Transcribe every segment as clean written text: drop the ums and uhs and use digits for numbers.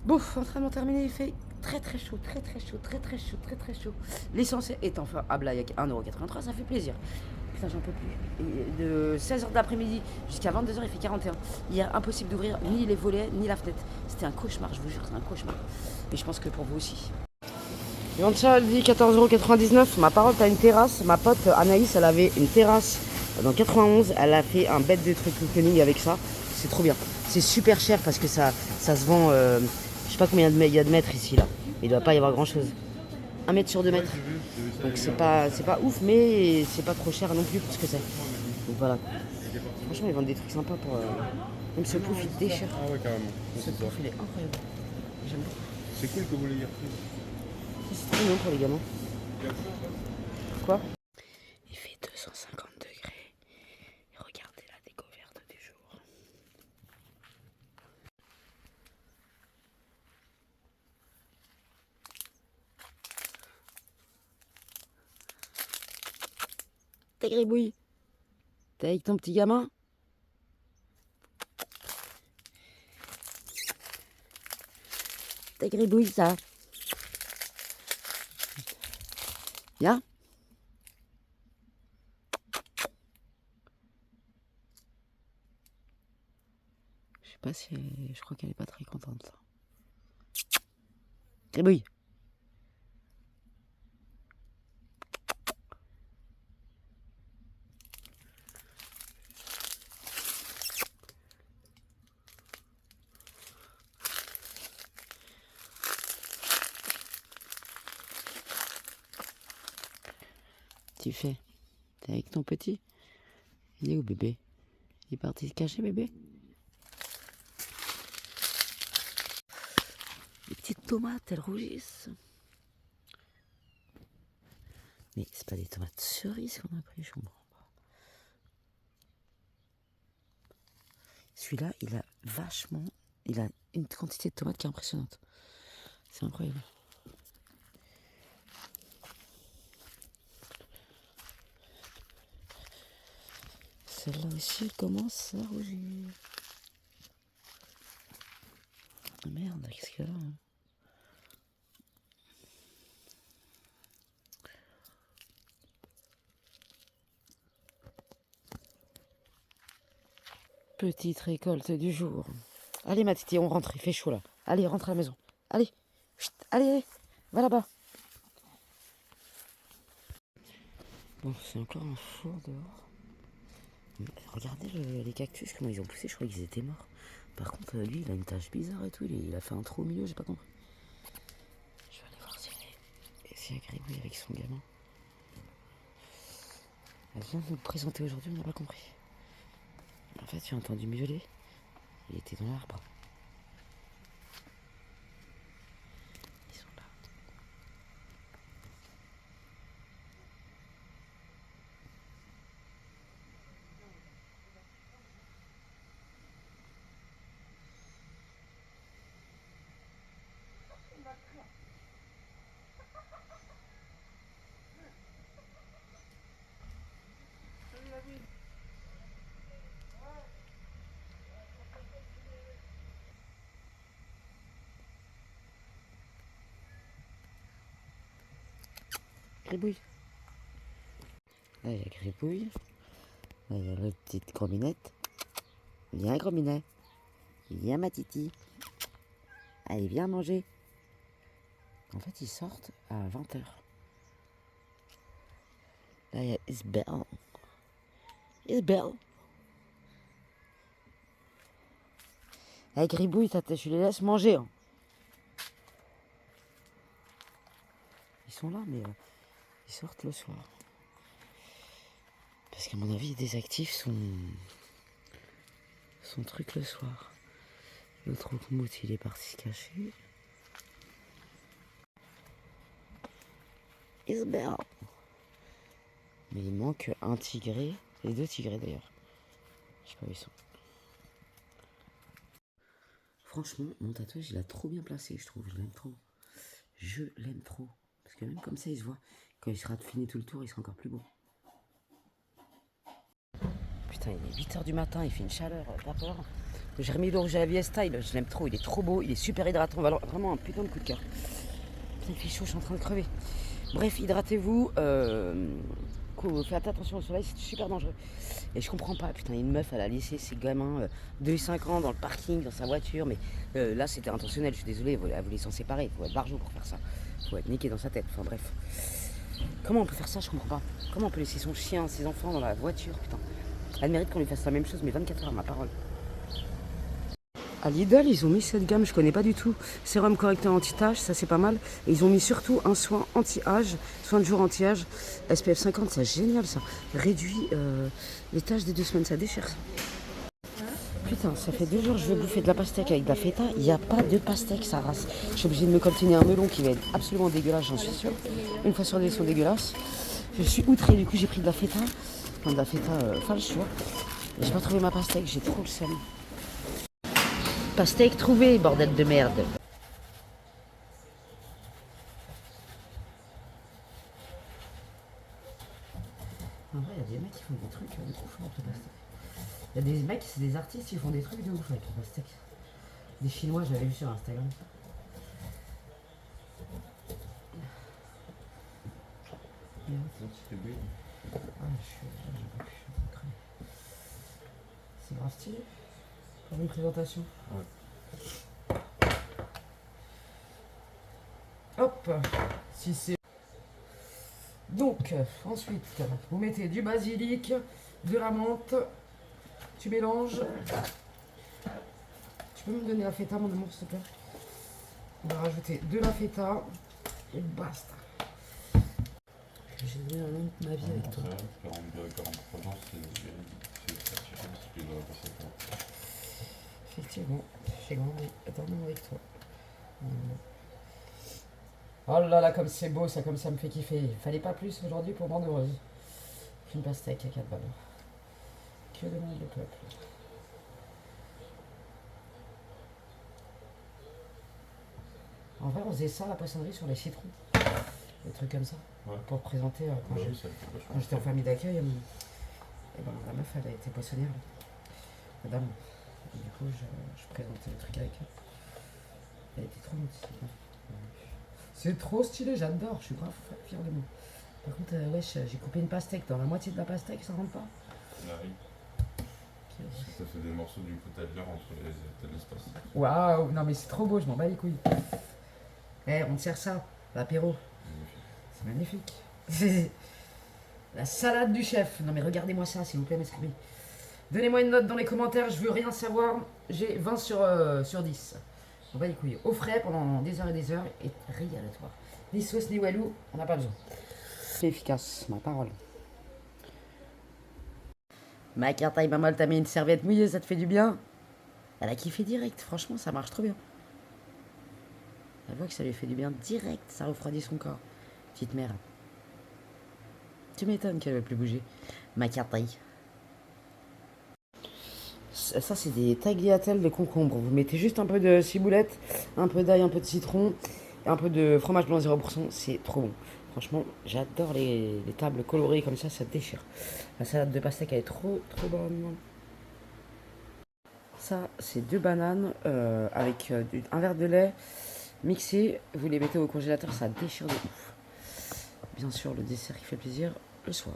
Bon, entraînement terminé, il fait très très chaud, très très chaud, très très chaud, très très chaud. L'essentiel est enfin, ah là, il y a 1,83 €, ça fait plaisir. Putain, j'en peux plus. Et de 16 h d'après-midi jusqu'à 22 h, il fait 41. Hier, impossible d'ouvrir ni les volets, ni la fenêtre. C'était un cauchemar, je vous jure, c'est un cauchemar. Et je pense que pour vous aussi. Yantia, elle dit 14,99 €. Ma parole, t'as une terrasse. Ma pote Anaïs, elle avait une terrasse dans 91. Elle a fait un bête de truc cocooning avec ça. C'est trop bien. C'est super cher parce que ça se vend. Je sais pas combien il y a de mètres ici là. Il doit pas y avoir grand chose. 1 mètre sur 2 mètres. Donc c'est pas ouf, mais c'est pas trop cher non plus pour ce que c'est. Donc voilà. Franchement, ils vendent des trucs sympas pour. Même ce pouf, il déchire. Ah ouais, carrément. Ce pouf, il est incroyable. J'aime beaucoup. C'est cool que vous l'ayez repris. C'est trop bien pour les gamins. Quoi? Il fait 250 degrés. Et regardez la découverte du jour. T'es gribouille. T'es avec ton petit gamin? T'es gribouille, ça. Viens. Je sais pas si je crois qu'elle est pas très contente. Ça. Gribouille. Tu fais? T'es avec ton petit? Il est où, bébé? Il est parti se cacher, bébé? Les petites tomates, elles rougissent. Mais c'est pas des tomates cerises qu'on a pris, je comprends pas. Celui-là, il a une quantité de tomates qui est impressionnante. C'est incroyable. Celle-là aussi commence à rougir. Ah merde, qu'est-ce qu'il y a là? Petite récolte du jour. Allez ma titi, on rentre, il fait chaud là. Allez, rentre à la maison. Allez, chut, allez, va là-bas. Bon, c'est encore un four dehors. Regardez les cactus, comment ils ont poussé, je crois qu'ils étaient morts. Par contre, lui, il a une tache bizarre et tout, il a fait un trou au milieu, j'ai pas compris. Je vais aller voir s'il y a Gribouille avec son gamin. Elle vient de nous le présenter aujourd'hui, on n'a pas compris. En fait, j'ai entendu miauler, il était dans l'arbre. Ils sont là. Gribouille. Là, il y a Gribouille. Là, il y a la petite Grominette. Viens, Grominet. Viens, ma titi. Allez, viens manger. En fait, ils sortent à 20 h. Là, il y a Isabelle. Isabelle. Avec Gribouille, je les laisse manger. Hein. Ils sont là, mais ils sortent le soir. Parce qu'à mon avis, il désactive son truc le soir. L'autre Roukmout, il est parti se cacher. Isabelle. Mais il manque un tigré, et 2 tigrés d'ailleurs. Je sais pas où ils sont. Franchement, mon tatouage, il a trop bien placé, je trouve. Je l'aime trop. Je l'aime trop. Parce que même comme ça, il se voit. Quand il sera fini tout le tour, il sera encore plus beau. Putain, il est 8 h du matin, il fait une chaleur, pas peur. J'ai remis le rouge à la vie style, je l'aime trop, il est trop beau, il est super hydratant, vraiment un putain de coup de cœur. Putain, il fait chaud, je suis en train de crever. Bref, hydratez-vous, faites attention au soleil, c'est super dangereux. Et je comprends pas, putain, une meuf, elle a laissé ses gamins de 5 ans dans le parking, dans sa voiture, mais là c'était intentionnel, je suis désolé, elle voulait s'en séparer, il faut être barjot pour faire ça. Il faut être niqué dans sa tête, enfin bref. Comment on peut faire ça, je comprends pas. Comment on peut laisser son chien, ses enfants dans la voiture, putain. Elle mérite qu'on lui fasse la même chose, mais 24 heures, ma parole. À Lidl, ils ont mis cette gamme, je connais pas du tout. Sérum correcteur anti-tache, ça c'est pas mal. Et ils ont mis surtout un soin anti-âge, soin de jour anti-âge, SPF 50, c'est génial ça. Réduit les taches des 2 semaines, ça déchire ça. Putain, ça fait 2 jours que je veux bouffer de la pastèque avec de la feta. Il n'y a pas de pastèque, ça race. Je suis obligée de me coltiner un melon qui va être absolument dégueulasse, j'en suis sûre. Une fois sur deux, ils sont dégueulasses. Je suis outrée, du coup j'ai pris de la feta. Enfin, de la feta falche, tu vois. Et j'ai pas trouvé ma pastèque, j'ai trop le seum. Pastèque trouvée, bordel de merde. En vrai, il y a des mecs qui font des trucs de ouf avec la pastèque. Il y a des mecs, c'est des artistes qui font des trucs de ouf avec la pastèque. Des Chinois, j'avais vu sur Instagram. C'est grave stylé. Pour une présentation. Ouais. Hop, si c'est. Donc, ensuite, vous mettez du basilic, de la menthe, tu mélanges. Tu peux me donner la feta, mon amour, s'il te plaît? On va rajouter de la feta et basta. J'ai donné un nom de ma vie avec toi. Effectivement, j'ai grandi éternellement avec toi. Oh là là, comme c'est beau, ça, comme ça me fait kiffer. Il fallait pas plus aujourd'hui pour me rendre heureuse. Une pastèque à 4 balles. Que demande le peuple? En vrai, on faisait ça à la poissonnerie sur les citrons. Des trucs comme ça. Ouais. Pour présenter quand j'étais en famille d'accueil. Et ben, la meuf, elle a été poissonnière. Madame. Et du coup, je présentais le truc avec elle. Elle était trop motivée. C'est trop stylé, j'adore. Je suis grave fier de moi. Par contre, wesh, j'ai coupé une pastèque. Dans la moitié de la pastèque, ça rentre pas. Ah oui. Parce que t'as fait des morceaux du coup t'as de l'air entre l'espace. Waouh, non mais c'est trop beau, je m'en bats les couilles. Eh, on sert ça, l'apéro. C'est magnifique. La salade du chef. Non mais regardez-moi ça, s'il vous plaît, mes amis. Donnez-moi une note dans les commentaires, je veux rien savoir. J'ai 20 sur 10. On va les couilles au frais pendant des heures et régalatoire. Ni sauce ni walou, on n'a pas besoin. C'est efficace, ma parole. Ma carte taille maman, t'as mis une serviette mouillée, ça te fait du bien? Elle a kiffé direct, franchement, ça marche trop bien. Elle voit que ça lui fait du bien direct, ça refroidit son corps. Petite mère. Tu m'étonnes qu'elle ne veut plus bouger. Ma carte taille. Ça, c'est des tagliatelles de concombre. Vous mettez juste un peu de ciboulette, un peu d'ail, un peu de citron, et un peu de fromage blanc 0%. C'est trop bon. Franchement, j'adore les tables colorées comme ça déchire. La salade de pastèque, elle est trop bonne. Ça, c'est 2 bananes avec un verre de lait mixé. Vous les mettez au congélateur, ça déchire de ouf. Bien sûr, le dessert qui fait plaisir le soir.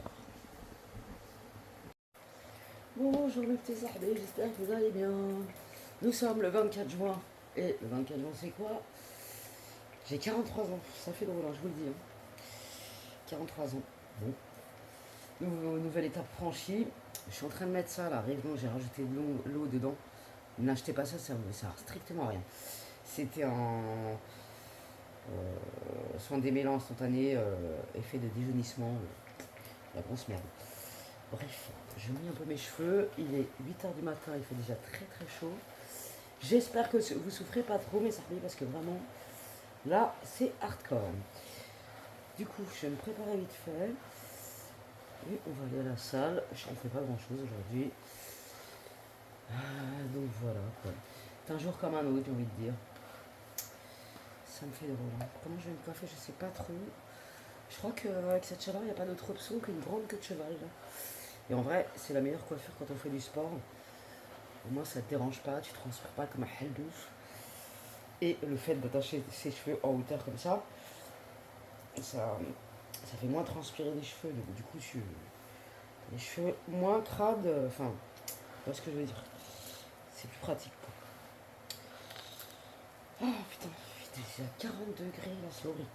Bonjour mes petits sahbés, j'espère que vous allez bien. Nous sommes le 24 juin. Et le 24 juin, c'est quoi? J'ai 43 ans. Ça fait drôle, hein, je vous le dis. Hein. 43 ans. Bon. Nouvelle étape franchie. Je suis en train de mettre ça là. Réellement, j'ai rajouté de l'eau dedans. N'achetez pas ça, ça sert strictement à rien. C'était un soin démêlant instantané, effet de déjaunissement. La grosse merde. Bref, je mets un peu mes cheveux. Il est 8h du matin, il fait déjà très chaud. J'espère que vous souffrez pas trop, mes amis, parce que vraiment, là, c'est hardcore. Du coup, je vais me préparer vite fait. Et on va aller à la salle. Je ne fais pas grand chose aujourd'hui. Donc voilà, quoi. C'est un jour comme un autre, j'ai envie de dire. Ça me fait drôle. Hein. Comment je vais me coiffer, je sais pas trop. Je crois qu'avec cette chaleur, il n'y a pas d'autre option qu'une grande queue de cheval. Là. Et en vrai, c'est la meilleure coiffure quand on fait du sport. Au moins ça te dérange pas, tu transpires pas comme un haldouf. Et le fait d'attacher ses cheveux en hauteur comme ça, ça fait moins transpirer les cheveux. Donc du coup, tu les cheveux moins crades. Enfin, tu vois ce que je veux dire. C'est plus pratique. Quoi. Oh putain, c'est à 40 degrés là, c'est horrible.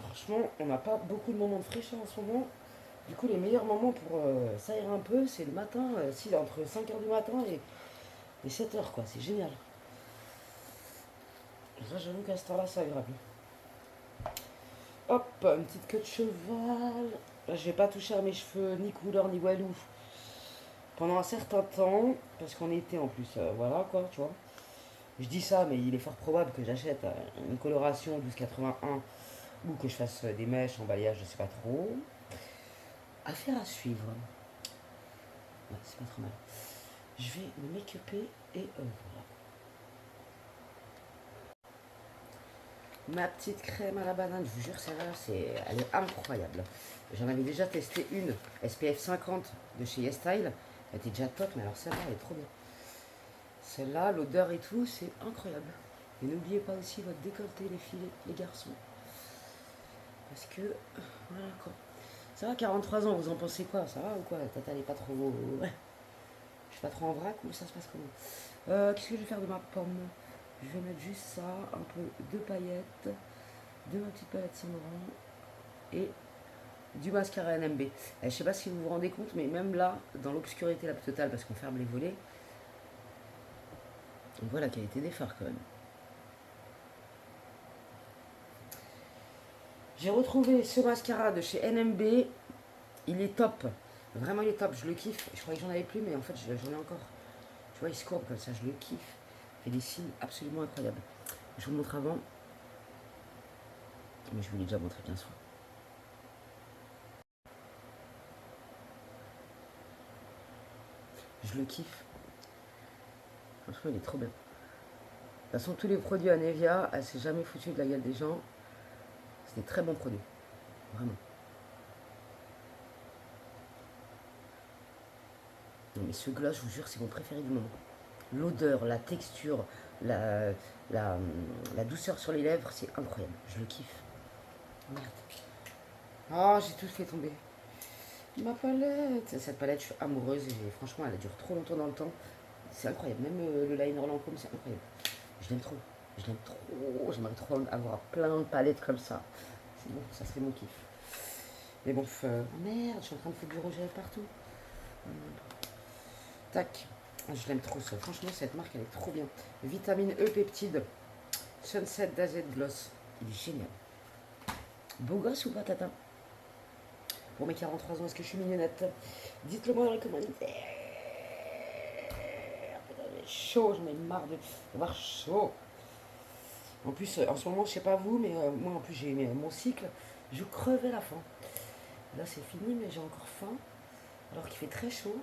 Franchement, on n'a pas beaucoup de moments de fraîcheur en ce moment. Du coup, les meilleurs moments pour s'aérer un peu, c'est le matin, entre 5h du matin et 7h, quoi. C'est génial. Là, j'avoue qu'à cette heure-là, c'est agréable. Hop, une petite queue de cheval. Là, je vais pas toucher à mes cheveux, ni couleur, ni walou. Pendant un certain temps, parce qu'en été en plus, voilà quoi, tu vois. Je dis ça, mais il est fort probable que j'achète une coloration 12,81 ou que je fasse des mèches en balayage, je sais pas trop. Affaire à suivre. Ouais, c'est pas trop mal. Je vais me make-upper et voilà. Ma petite crème à la banane, je vous jure, celle-là, elle est incroyable. J'en avais déjà testé une SPF 50 de chez YesStyle. Elle était déjà top, mais alors celle-là, elle est trop bien. Celle-là, l'odeur et tout, c'est incroyable. Et n'oubliez pas aussi votre décolleté, les filles, les garçons. Parce que, voilà quoi. Ça va, 43 ans, vous en pensez quoi? Ça va ou quoi? Tata, elle est pas trop... Ouais. Je suis pas trop en vrac ou ça se passe comment? Qu'est-ce que je vais faire de ma pomme? Je vais mettre juste ça, un peu de paillettes, de ma petite palette Saint-Laurent et du mascara NMB. Je sais pas si vous vous rendez compte, mais même là, dans l'obscurité la plus totale, parce qu'on ferme les volets, on voit la qualité des fards quand même. J'ai retrouvé ce mascara de chez NMB. Il est top. Vraiment, il est top. Je le kiffe. Je croyais que j'en avais plus, mais en fait, j'en ai encore. Tu vois, il se courbe comme ça. Je le kiffe. Il fait des signes absolument incroyables. Je vous le montre avant. Mais je vous l'ai déjà montré 15 fois. Je le kiffe. Franchement, il est trop bien. De toute façon, tous les produits à Nevia, elle s'est jamais foutue de la gueule des gens. C'est des très bons produits. Vraiment. Non, mais ce glace, je vous jure, c'est mon préféré du moment. L'odeur, la texture, la, la, la douceur sur les lèvres, c'est incroyable. Je le kiffe. Merde. Ah, j'ai tout fait tomber. Ma palette. Cette palette, je suis amoureuse. Et franchement, elle dure trop longtemps dans le temps. C'est incroyable. Même le liner Lancôme, c'est incroyable. Je l'aime trop. Je l'aime trop. J'aimerais trop avoir plein de palettes comme ça. C'est bon, ça serait mon kiff. Mais bon, merde, je suis en train de foutre du rouge à lèvres partout. Tac. Je l'aime trop ça. Franchement, cette marque, elle est trop bien. Vitamine E peptide. Sunset d'AZ Gloss. Il est génial. Beau gosse ou pas, tata? Pour mes 43 ans, est-ce que je suis mignonnette? Dites-le moi dans les commentaires. Putain, j'ai chaud, j'en ai marre d'avoir chaud. En plus, en ce moment, je sais pas vous, mais moi, en plus, j'ai mon cycle. Je crevais la faim. Là, c'est fini, mais j'ai encore faim. Alors qu'il fait très chaud.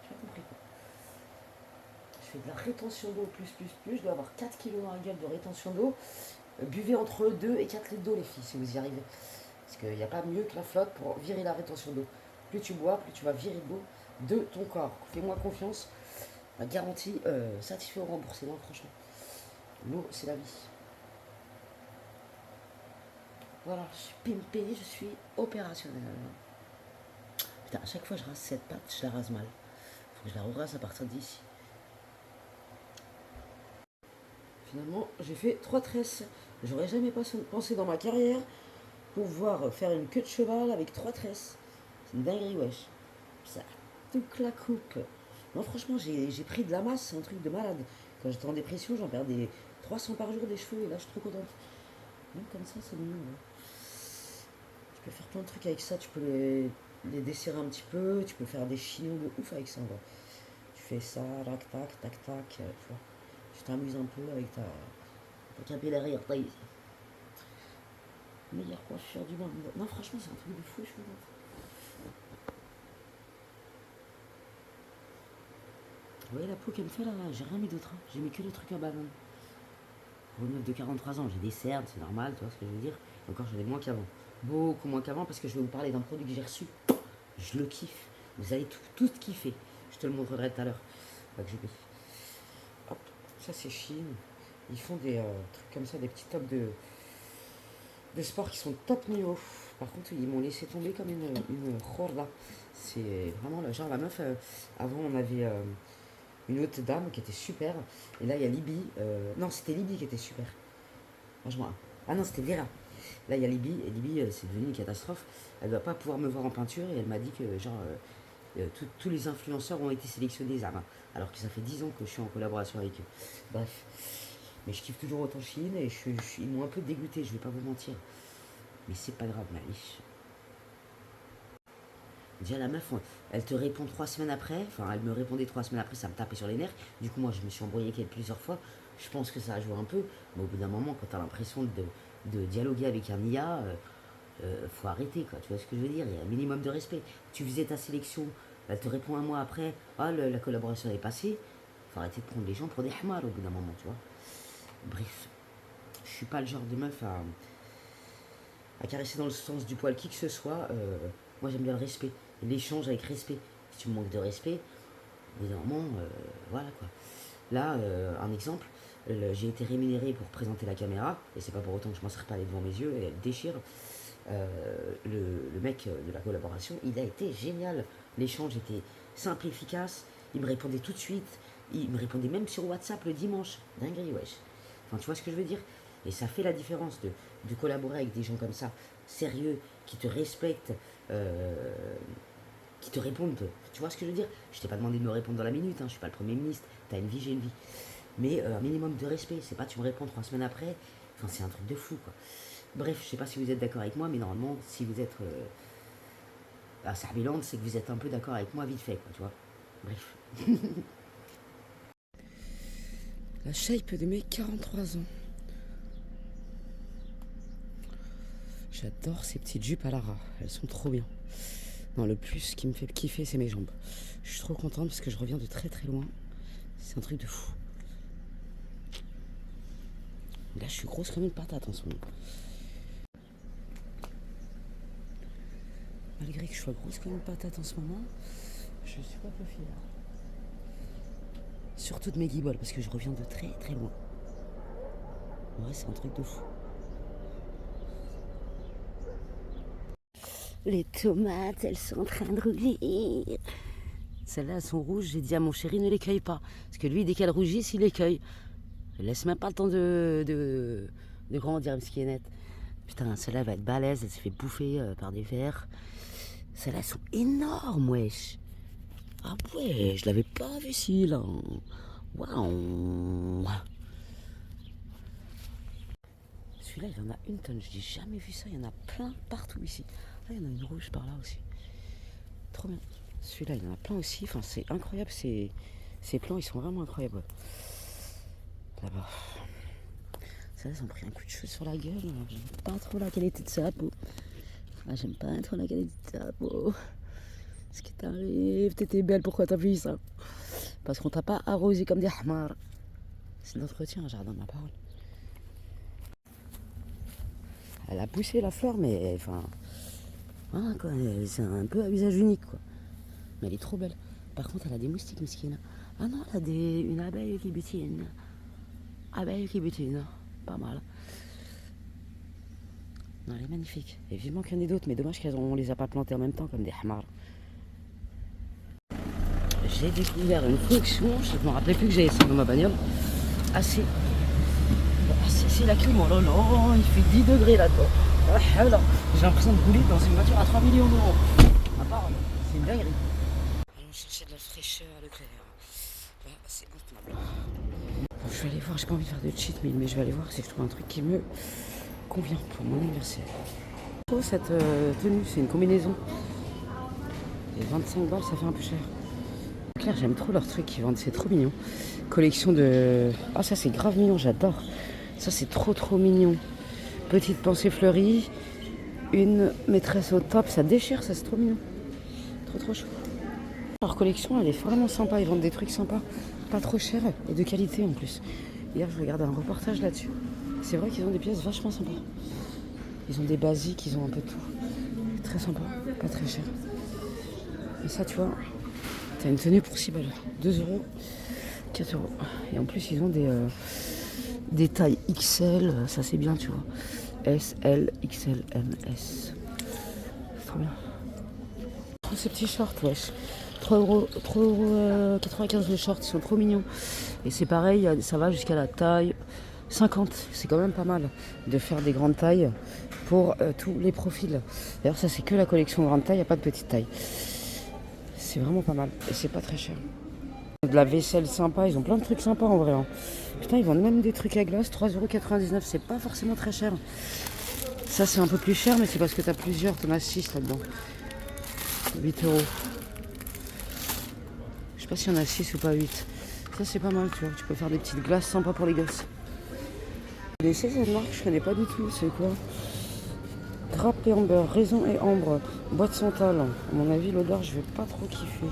J'ai pas compris quoi. Je fais de la rétention d'eau plus. Je dois avoir 4 kilos dans la gueule de rétention d'eau. Buvez entre 2 et 4 litres d'eau, les filles, si vous y arrivez. Parce qu'il n'y a pas mieux que la flotte pour virer la rétention d'eau. Plus tu bois, plus tu vas virer de l'eau de ton corps. Fais-moi confiance. La garantie satisfait ou remboursé. Non, franchement. L'eau, c'est la vie. Voilà, je suis pimpée, je suis opérationnelle. Putain, à chaque fois que je rase cette patte, je la rase mal. Faut que je la rase à partir d'ici. Finalement, j'ai fait 3 tresses. J'aurais jamais pensé dans ma carrière pouvoir faire une queue de cheval avec 3 tresses. C'est une dinguerie, wesh. Ça, toute la coupe. Non, franchement, j'ai pris de la masse, c'est un truc de malade. Quand j'étais en dépression, j'en perdais 300 par jour des cheveux et là, je suis trop contente. Même comme ça, c'est mignon. Ouais. Tu peux faire plein de trucs avec ça. Tu peux les desserrer un petit peu. Tu peux faire des chignons de ouf avec ça. Ouais. Tu fais ça, tac, tac, tac, tac. Tu vois. Tu t'amuses un peu avec ta capillaire taille. Meilleure coiffure du monde. Non, franchement, c'est un truc de fou, je suis contente. Vous voyez la peau qu'elle me fait là, j'ai rien mis d'autre. Hein. J'ai mis que des trucs à banane. Pour une meuf de 43 ans, j'ai des cernes, c'est normal, tu vois ce que je veux dire. Et encore, j'en ai moins qu'avant. Beaucoup moins qu'avant parce que je vais vous parler d'un produit que j'ai reçu. Je le kiffe. Vous allez tout kiffer. Je te le montrerai tout à l'heure. Hop, ça c'est Chine. Ils font des trucs comme ça, des petits tops de sport qui sont top niveau. Par contre, ils m'ont laissé tomber comme une khorda. C'est vraiment le genre, la meuf, avant on avait une autre dame qui était super. Et là, il y a Libye. Non, c'était Libye qui était super. Franchement. Ah non, c'était Vera. Là, il y a Libye. Et Libye, c'est devenu une catastrophe. Elle ne va pas pouvoir me voir en peinture. Et elle m'a dit que, genre, tous les influenceurs ont été sélectionnés, Zama. Alors que ça fait 10 ans que je suis en collaboration avec eux. Bref. Mais je kiffe toujours autant Chine. Et ils m'ont un peu dégoûté, je vais pas vous mentir. Mais c'est pas grave, Malice. Déjà, la meuf, elle te répond 3 semaines après. Enfin, elle me répondait 3 semaines après, ça me tapait sur les nerfs. Du coup, moi, je me suis embrouillé avec elle plusieurs fois. Je pense que ça a joué un peu. Mais au bout d'un moment, quand tu as l'impression de dialoguer avec un IA, faut arrêter, quoi. Tu vois ce que je veux dire? Il y a un minimum de respect. Tu faisais ta sélection, elle te répond un mois après. Ah, la collaboration est passée. Faut arrêter de prendre les gens pour des hamars au bout d'un moment, tu vois. Bref, je suis pas le genre de meuf à caresser dans le sens du poil qui que ce soit. Moi, j'aime bien le respect. L'échange avec respect. Si tu me manques de respect, évidemment, voilà quoi. Là, un exemple, j'ai été rémunéré pour présenter la caméra, et c'est pas pour autant que je m'en sers pas devant mes yeux, et elle déchire. Le mec de la collaboration, il a été génial. L'échange était simple, efficace. Il me répondait tout de suite. Il me répondait même sur WhatsApp le dimanche. Dinguerie, wesh. Enfin, tu vois ce que je veux dire? Et ça fait la différence de collaborer avec des gens comme ça, sérieux, qui te respectent, qui te répondent. Tu vois ce que je veux dire? Je t'ai pas demandé de me répondre dans la minute, hein, je suis pas le Premier ministre. T'as une vie, j'ai une vie. Mais un minimum de respect. C'est pas tu me réponds 3 semaines après. Enfin, c'est un truc de fou, quoi. Bref, je sais pas si vous êtes d'accord avec moi, mais normalement, si vous êtes à Sarbiland, c'est que vous êtes un peu d'accord avec moi vite fait, quoi, tu vois. Bref. La shape de mes 43 ans. J'adore ces petites jupes à Lara, elles sont trop bien. Non, le plus ce qui me fait kiffer, c'est mes jambes. Je suis trop contente parce que je reviens de très très loin. C'est un truc de fou. Là, je suis grosse comme une patate en ce moment. Malgré que je sois grosse comme une patate en ce moment, je suis pas peu fière. Surtout de mes guiboles parce que je reviens de très très loin. Ouais, c'est un truc de fou. Les tomates, elles sont en train de rougir. Celles-là, elles sont rouges. J'ai dit à mon chéri, ne les cueille pas. Parce que lui, dès qu'elles rougissent, il les cueille. Il laisse même pas le temps de grandir, ce qui est net. Putain, celle-là va être balèze. Elle s'est fait bouffer par des vers. Celles-là, elles sont énormes, wesh. Ah ouais, je l'avais pas vu ici, là. Waouh. Celui-là, il y en a une tonne. Je n'ai jamais vu ça. Il y en a plein partout ici. Ah, il y en a une rouge par là aussi. Trop bien. Celui-là, il y en a plein aussi. Enfin, c'est incroyable. Ces plants, ils sont vraiment incroyables. Là-bas. Ça, ils ont pris un coup de cheveux sur la gueule. J'aime pas trop la qualité de sa peau. Ah, j'aime pas trop la qualité de sa peau. Ce qui t'arrive, t'étais belle, pourquoi t'as fait ça? Parce qu'on t'a pas arrosé comme des hamars. C'est l'entretien, un jardin, ma parole. Elle a poussé la fleur, mais enfin. Ah, quoi, c'est un peu à usage unique, quoi. Mais elle est trop belle. Par contre, elle a des moustiques, mesquine. Ah non, elle a une abeille qui butine. Abeille qui butine. Pas mal. Non, elle est magnifique. Et vivement qu'il y en ait d'autres, mais dommage qu'on les a pas plantées en même temps comme des hamars. J'ai découvert une fonction, je ne me rappelais plus que j'avais ça dans ma bagnole. C'est la clim, oh là là, il fait 10 degrés là-dedans. Ah, là, j'ai l'impression de rouler dans une voiture à 3 millions d'euros. À part, c'est une dinguerie. Allons chercher de la fraîcheur à Leclerc. Là, c'est intenable. Bon, je vais aller voir, j'ai pas envie de faire de cheat meal, mais je vais aller voir si je trouve un truc qui me convient pour mon anniversaire. Je trouve cette tenue, c'est une combinaison. Et 25 balles, ça fait un peu cher. Claire, j'aime trop leurs trucs qu'ils vendent, c'est trop mignon. Collection de... Ah, ça c'est grave mignon, j'adore. Ça c'est trop mignon. Petite pensée fleurie. Une maîtresse au top, ça déchire, ça c'est trop mignon. Trop chou. Leur collection, elle est vraiment sympa, ils vendent des trucs sympas. Pas trop cher et de qualité en plus. Hier, je regardais un reportage là-dessus. C'est vrai qu'ils ont des pièces vachement sympas. Ils ont des basiques, ils ont un peu de tout. Très sympa, pas très cher. Et ça, tu vois, t'as une tenue pour 6 balles. 2 euros, 4 euros. Et en plus, ils ont des tailles XL, ça c'est bien, tu vois. S, L, XL, M, S. C'est trop bien. Oh, ces petits shorts, wesh. 3,95 € les shorts, ils sont trop mignons. Et c'est pareil, ça va jusqu'à la taille 50. C'est quand même pas mal de faire des grandes tailles pour tous les profils. D'ailleurs, ça c'est que la collection grande taille, il n'y a pas de petite taille. C'est vraiment pas mal et c'est pas très cher. De la vaisselle sympa, ils ont plein de trucs sympas en vrai. Hein. Putain, ils vendent même des trucs à glace, 3,99 €, c'est pas forcément très cher. Ça c'est un peu plus cher, mais c'est parce que t'as plusieurs, t'en as 6 là-dedans. 8 €. Je sais pas s'il y en a 6 ou pas 8. Ça c'est pas mal, tu vois, tu peux faire des petites glaces sympas pour les gosses. Les cette marque, je connais pas du tout, c'est quoi? Grappe et amber, raisin et ambre, boîte santal. À mon avis, l'odeur, je vais pas trop kiffer.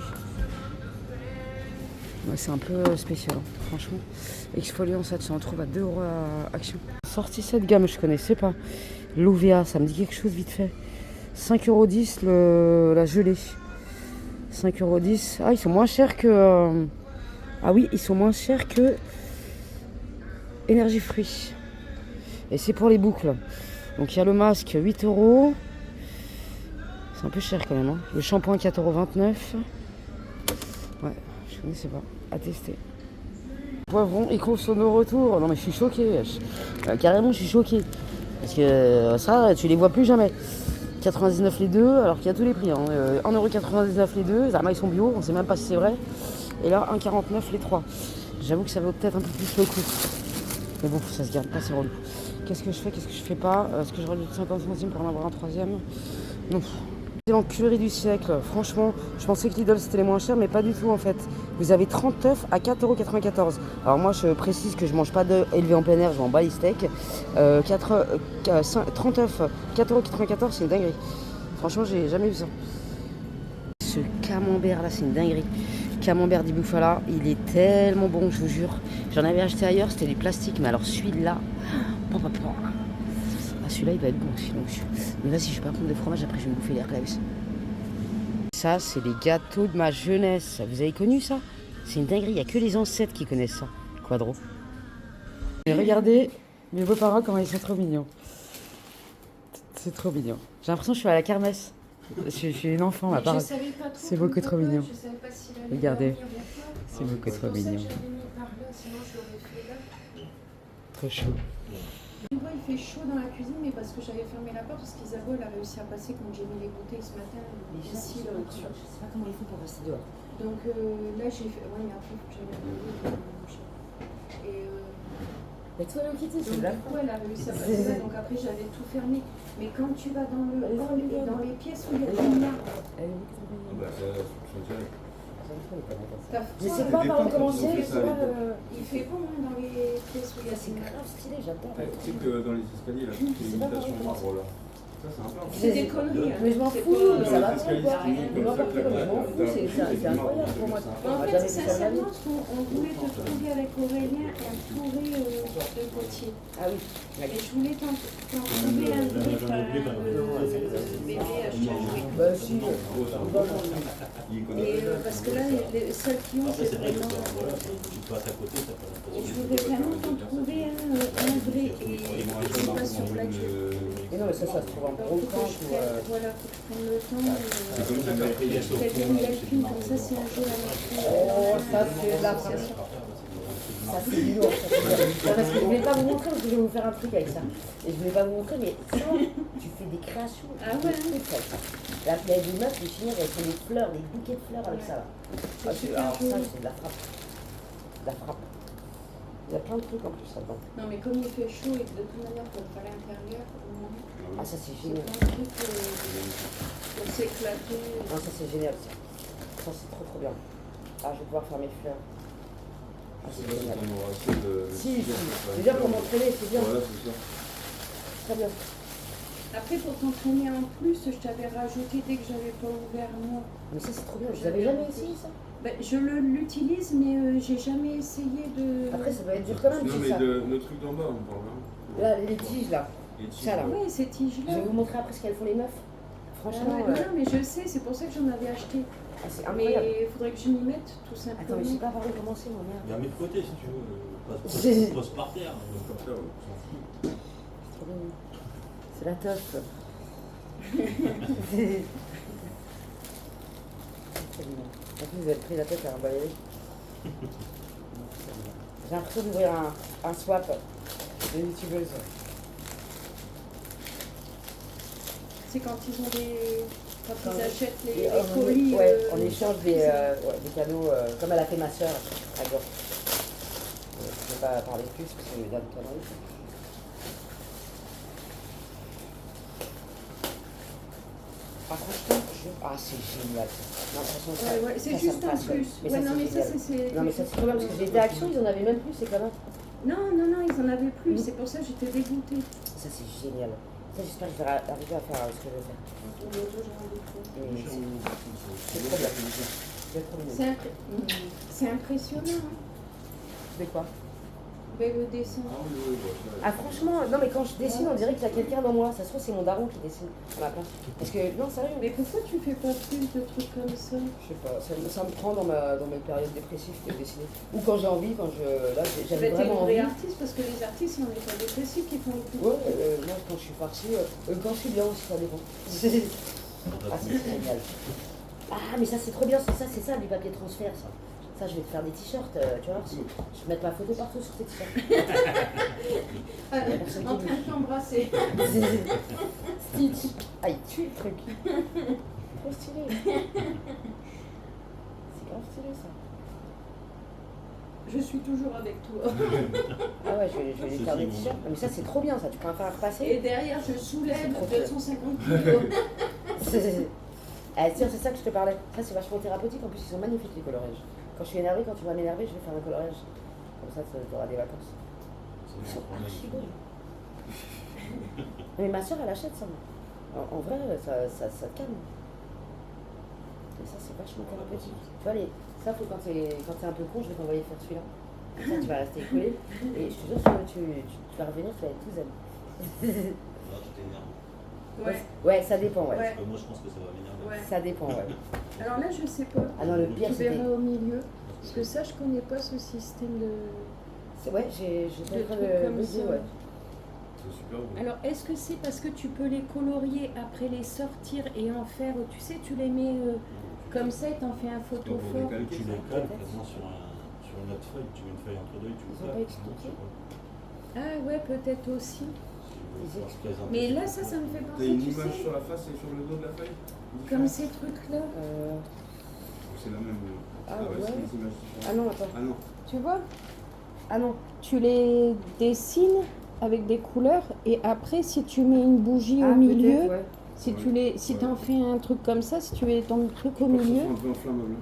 Ouais, c'est un peu spécial, hein, franchement. Exfoliant, ça, tu en trouves à 2 € à Action. Sorti cette gamme, je connaissais pas. L'Ouvea, ça me dit quelque chose vite fait. 5,10 € la gelée. 5,10 €. Ah, ils sont moins chers que... Ah oui, ils sont moins chers que Énergie Fruits. Et c'est pour les boucles. Donc il y a le masque, 8 €. C'est un peu cher quand même. Hein. Le shampoing, 4,29 €. Ouais, je connaissais pas. À tester. Poivron, ils sont de retour. Non mais je suis choquée. Carrément, je suis choquée. Parce que ça, tu les vois plus jamais. 99 les deux, alors qu'il y a tous les prix. Hein. 1,99 € les deux. Ils sont bio, on sait même pas si c'est vrai. Et là, 1,49 les trois. J'avoue que ça vaut peut-être un peu plus le coup. Mais bon, ça se garde pas, c'est relou. Qu'est-ce que je fais, qu'est-ce que je fais pas? Est-ce que je rajoute 50 centimes pour en avoir un troisième? Non. C'est l'enculerie du siècle. Franchement, je pensais que Lidl c'était les moins chers, mais pas du tout en fait. Vous avez 30 œufs à 4,94 €. Alors moi, je précise que je mange pas d'œufs élevés en plein air, je vais en bas les steaks. 30 œufs, 4,94 €, c'est une dinguerie. Franchement, j'ai jamais vu ça. Ce camembert là, c'est une dinguerie. Camembert di Bufala, il est tellement bon, je vous jure. J'en avais acheté ailleurs, c'était du plastique, mais alors celui-là, ah, celui-là il va être bon aussi. Donc. Mais vas-y, je vais pas prendre de fromage, après je vais me bouffer les claves. Ça, c'est les gâteaux de ma jeunesse. Vous avez connu ça? C'est une dinguerie, il n'y a que les ancêtres qui connaissent ça. Quadro. Et regardez mes beaux-parents, comment ils sont trop mignons. C'est trop mignon. J'ai l'impression que je suis à la kermesse. Je suis une enfant, ma part. C'est beaucoup trop mignon. Regardez, c'est beaucoup trop mignon. Trop chaud. Il fait chaud dans la cuisine, mais parce que j'avais fermé la porte, parce qu'Isabelle a réussi à passer quand j'ai mis les bouteilles ce matin. Ici, Je sais pas comment il faut pour rester dehors. Donc là, j'ai fait. Ouais, mais après, il faut que j'aille manger. Et. Mais toi, le quitter, c'est là. Ouais, elle a réussi à passer là, donc après, j'avais tout fermé. Mais quand tu vas dans les pièces où il y a des lumières. Je sais pas par où commencer. Il fait bon dans les pièces où il y a C'est grave stylé, j'adore. Tu sais que dans les escaliers, là, c'est une imitation marbre là. Ça, c'est un peu. C'est des conneries. Mais je m'en fous, ça va pas quoi. Mais n'importe quoi, je m'en fous, c'est incroyable pour moi. En fait, sincèrement, on voulait te trouver avec Aurélien et un touré de Gauthier. Ah oui. Et je voulais t'en trouver un vrai bébé acheté à jouer. Bah si. Et parce que là, les seuls qui ont, c'est vraiment. Et je voudrais vraiment t'en trouver un vrai. Et je ne sais pas sur la durée. Et non, mais ça se trouve en brocante ou. Voilà, faut que je prenne le temps. Quelqu'un une belle pile, comme ça, c'est un jeu à mettre. Oh, ça c'est de la frappe. Ça c'est du lourd. Parce que je vais pas vous montrer, parce que je vais vous faire un truc avec ça. Et je vais pas vous montrer, mais tu fais des créations. Ah ouais. La plaie du meuf, les finir, elles font des fleurs, des bouquets de fleurs avec ça là. Alors ça c'est de la frappe. De la frappe. Il y a plein de trucs en plus là-dedans. Non mais comme il fait chaud et que de toute manière tu vas à l'intérieur, ah ça c'est génial. C'est un truc pour s'éclater. Ah ça c'est génial ça. Ça c'est trop bien. Ah je vais pouvoir faire mes fleurs. Ah c'est génial. Si, c'est bien pour m'entraîner, c'est bien. Voilà, c'est ça. Très bien. Après pour t'entraîner en plus, je t'avais rajouté dès que j'avais pas ouvert moi. Mais ça c'est trop bien, je l'avais jamais essayé ça. Ben, je l'utilise mais j'ai jamais essayé de... Après ça va être dur quand même, non, c'est mais ça. le truc d'en bas, on parle. Là, les tiges là. Les tiges. Ça là. Oui, ces tiges là. Je vais vous montrer après ce qu'elles font les meufs. franchement. Non, mais je sais, c'est pour ça que j'en avais acheté. C'est incroyable. Mais il faudrait que je m'y mette, tout simplement. Attends, mais je sais pas par où commencer, mon merde. Il y a un mètre de côté si tu veux. Pose par terre. Comme ça, on s'en fout. C'est trop mignon. C'est la top. C'est très mignon. En plus, vous avez pris la tête à un balai. J'ai l'impression d'ouvrir un swap de youtubeuse. C'est quand ils ont quand Quand- ils achètent les on colis. ouais, on échange des cadeaux, comme elle a fait ma soeur à Gand. Je ne vais pas parler plus parce que je donne ton nom. Ah, franchement, c'est génial. Non, franchement, ça, Ouais, c'est ça juste me un passionne. plus. Mais Ouais, ça, non, mais c'est ça, génial. c'est. Non, mais ça, c'est trop bien parce que j'ai été à Action, ils en avaient même plus, c'est comment? Non, ils en avaient plus. C'est pour ça que j'étais dégoûtée. Ça, c'est génial. Ça, j'espère que je vais arriver à faire ce que je veux faire. Et c'est trop bien. C'est trop mignon. C'est impressionnant. Hein. De quoi? Ben, le dessin. Ah oui, oui, bah, ça, Ah franchement, non mais quand je dessine, on dirait qu'il y a quelqu'un dans moi. Ça se trouve, c'est mon daron qui dessine à ma place. Parce que, non, sérieux, Mais pourquoi tu fais pas plus de trucs comme ça? je sais pas, ça me prend dans mes périodes dépressives de dessiner. Ou quand j'ai envie, là, j'avais Ben, t'es une vraiment vraie envie. artiste parce que les artistes, c'est en état dépressif qui font le plus. Ouais, moi quand je suis farcie, quand je suis bien aussi, ça dépend. Ah, c'est génial. Ah, mais ça c'est trop bien, c'est ça du papier transfert, ça. Ça, je vais te faire des t-shirts, tu vois, je vais mettre ma photo partout sur tes t-shirts. En train de t'embrasser. Stitch. Ah, il tue le truc. Trop stylé. C'est grave stylé ça. Je suis toujours avec toi. Ah ouais, je vais lui faire des t-shirts. Mais ça, c'est trop bien ça, tu peux en faire repasser. Et derrière, je soulève C'est trop 250 kilos. Ah, tiens, c'est ça que je te parlais. Ça, c'est vachement thérapeutique. En plus, ils sont magnifiques les coloriages. Quand je suis énervée, quand tu vas m'énerver, je vais faire un coloriage. Comme ça, tu auras des vacances. Ils sont archi beaux. Mais ma soeur, elle achète ça. En vrai, ça te calme. Et ça, c'est vachement thérapeutique. Tu vois, ça, faut quand t'es un peu con, je vais t'envoyer faire celui-là. Comme ça, tu vas rester collé. Et je te jure, tu vas revenir, tu vas être tout zen. Là, tu t'énerves. Ouais, ça dépend, ouais. Ouais. Moi, je pense que ça va m'énerver. Ouais. Ça dépend, ouais. Alors là, je sais pas. Ah non, le pire, Tu c'était. verras au milieu. Parce que ça, je connais pas ce système de. Ouais, j'étais en train trucs de comme me ça. dire, ouais. c'est super beau. Alors, est-ce que c'est parce que tu peux les colorier après les sortir et en faire, tu sais, tu les mets comme ça et t'en fais un photo Donc, on fort. décale. Tu les colles quasiment sur une autre feuille, tu mets une feuille entre deux et tu Ils le ont pas colles. expliqué. Ah ouais, peut-être aussi. Ils Mais là, ça me fait T'as penser, une tu image sais, sur la face et sur le dos de la feuille? comme ces trucs-là. C'est la même. Ah ouais, ouais. c'est des images différentes. Ah non, attends. Ah non. Tu vois, Ah non. tu les dessines avec des couleurs et après, si tu mets une bougie Ah, au milieu, peut-être, ouais. si t'en fais un truc comme ça, si tu mets ton truc au Je crois que ce milieu. sont un peu inflammable.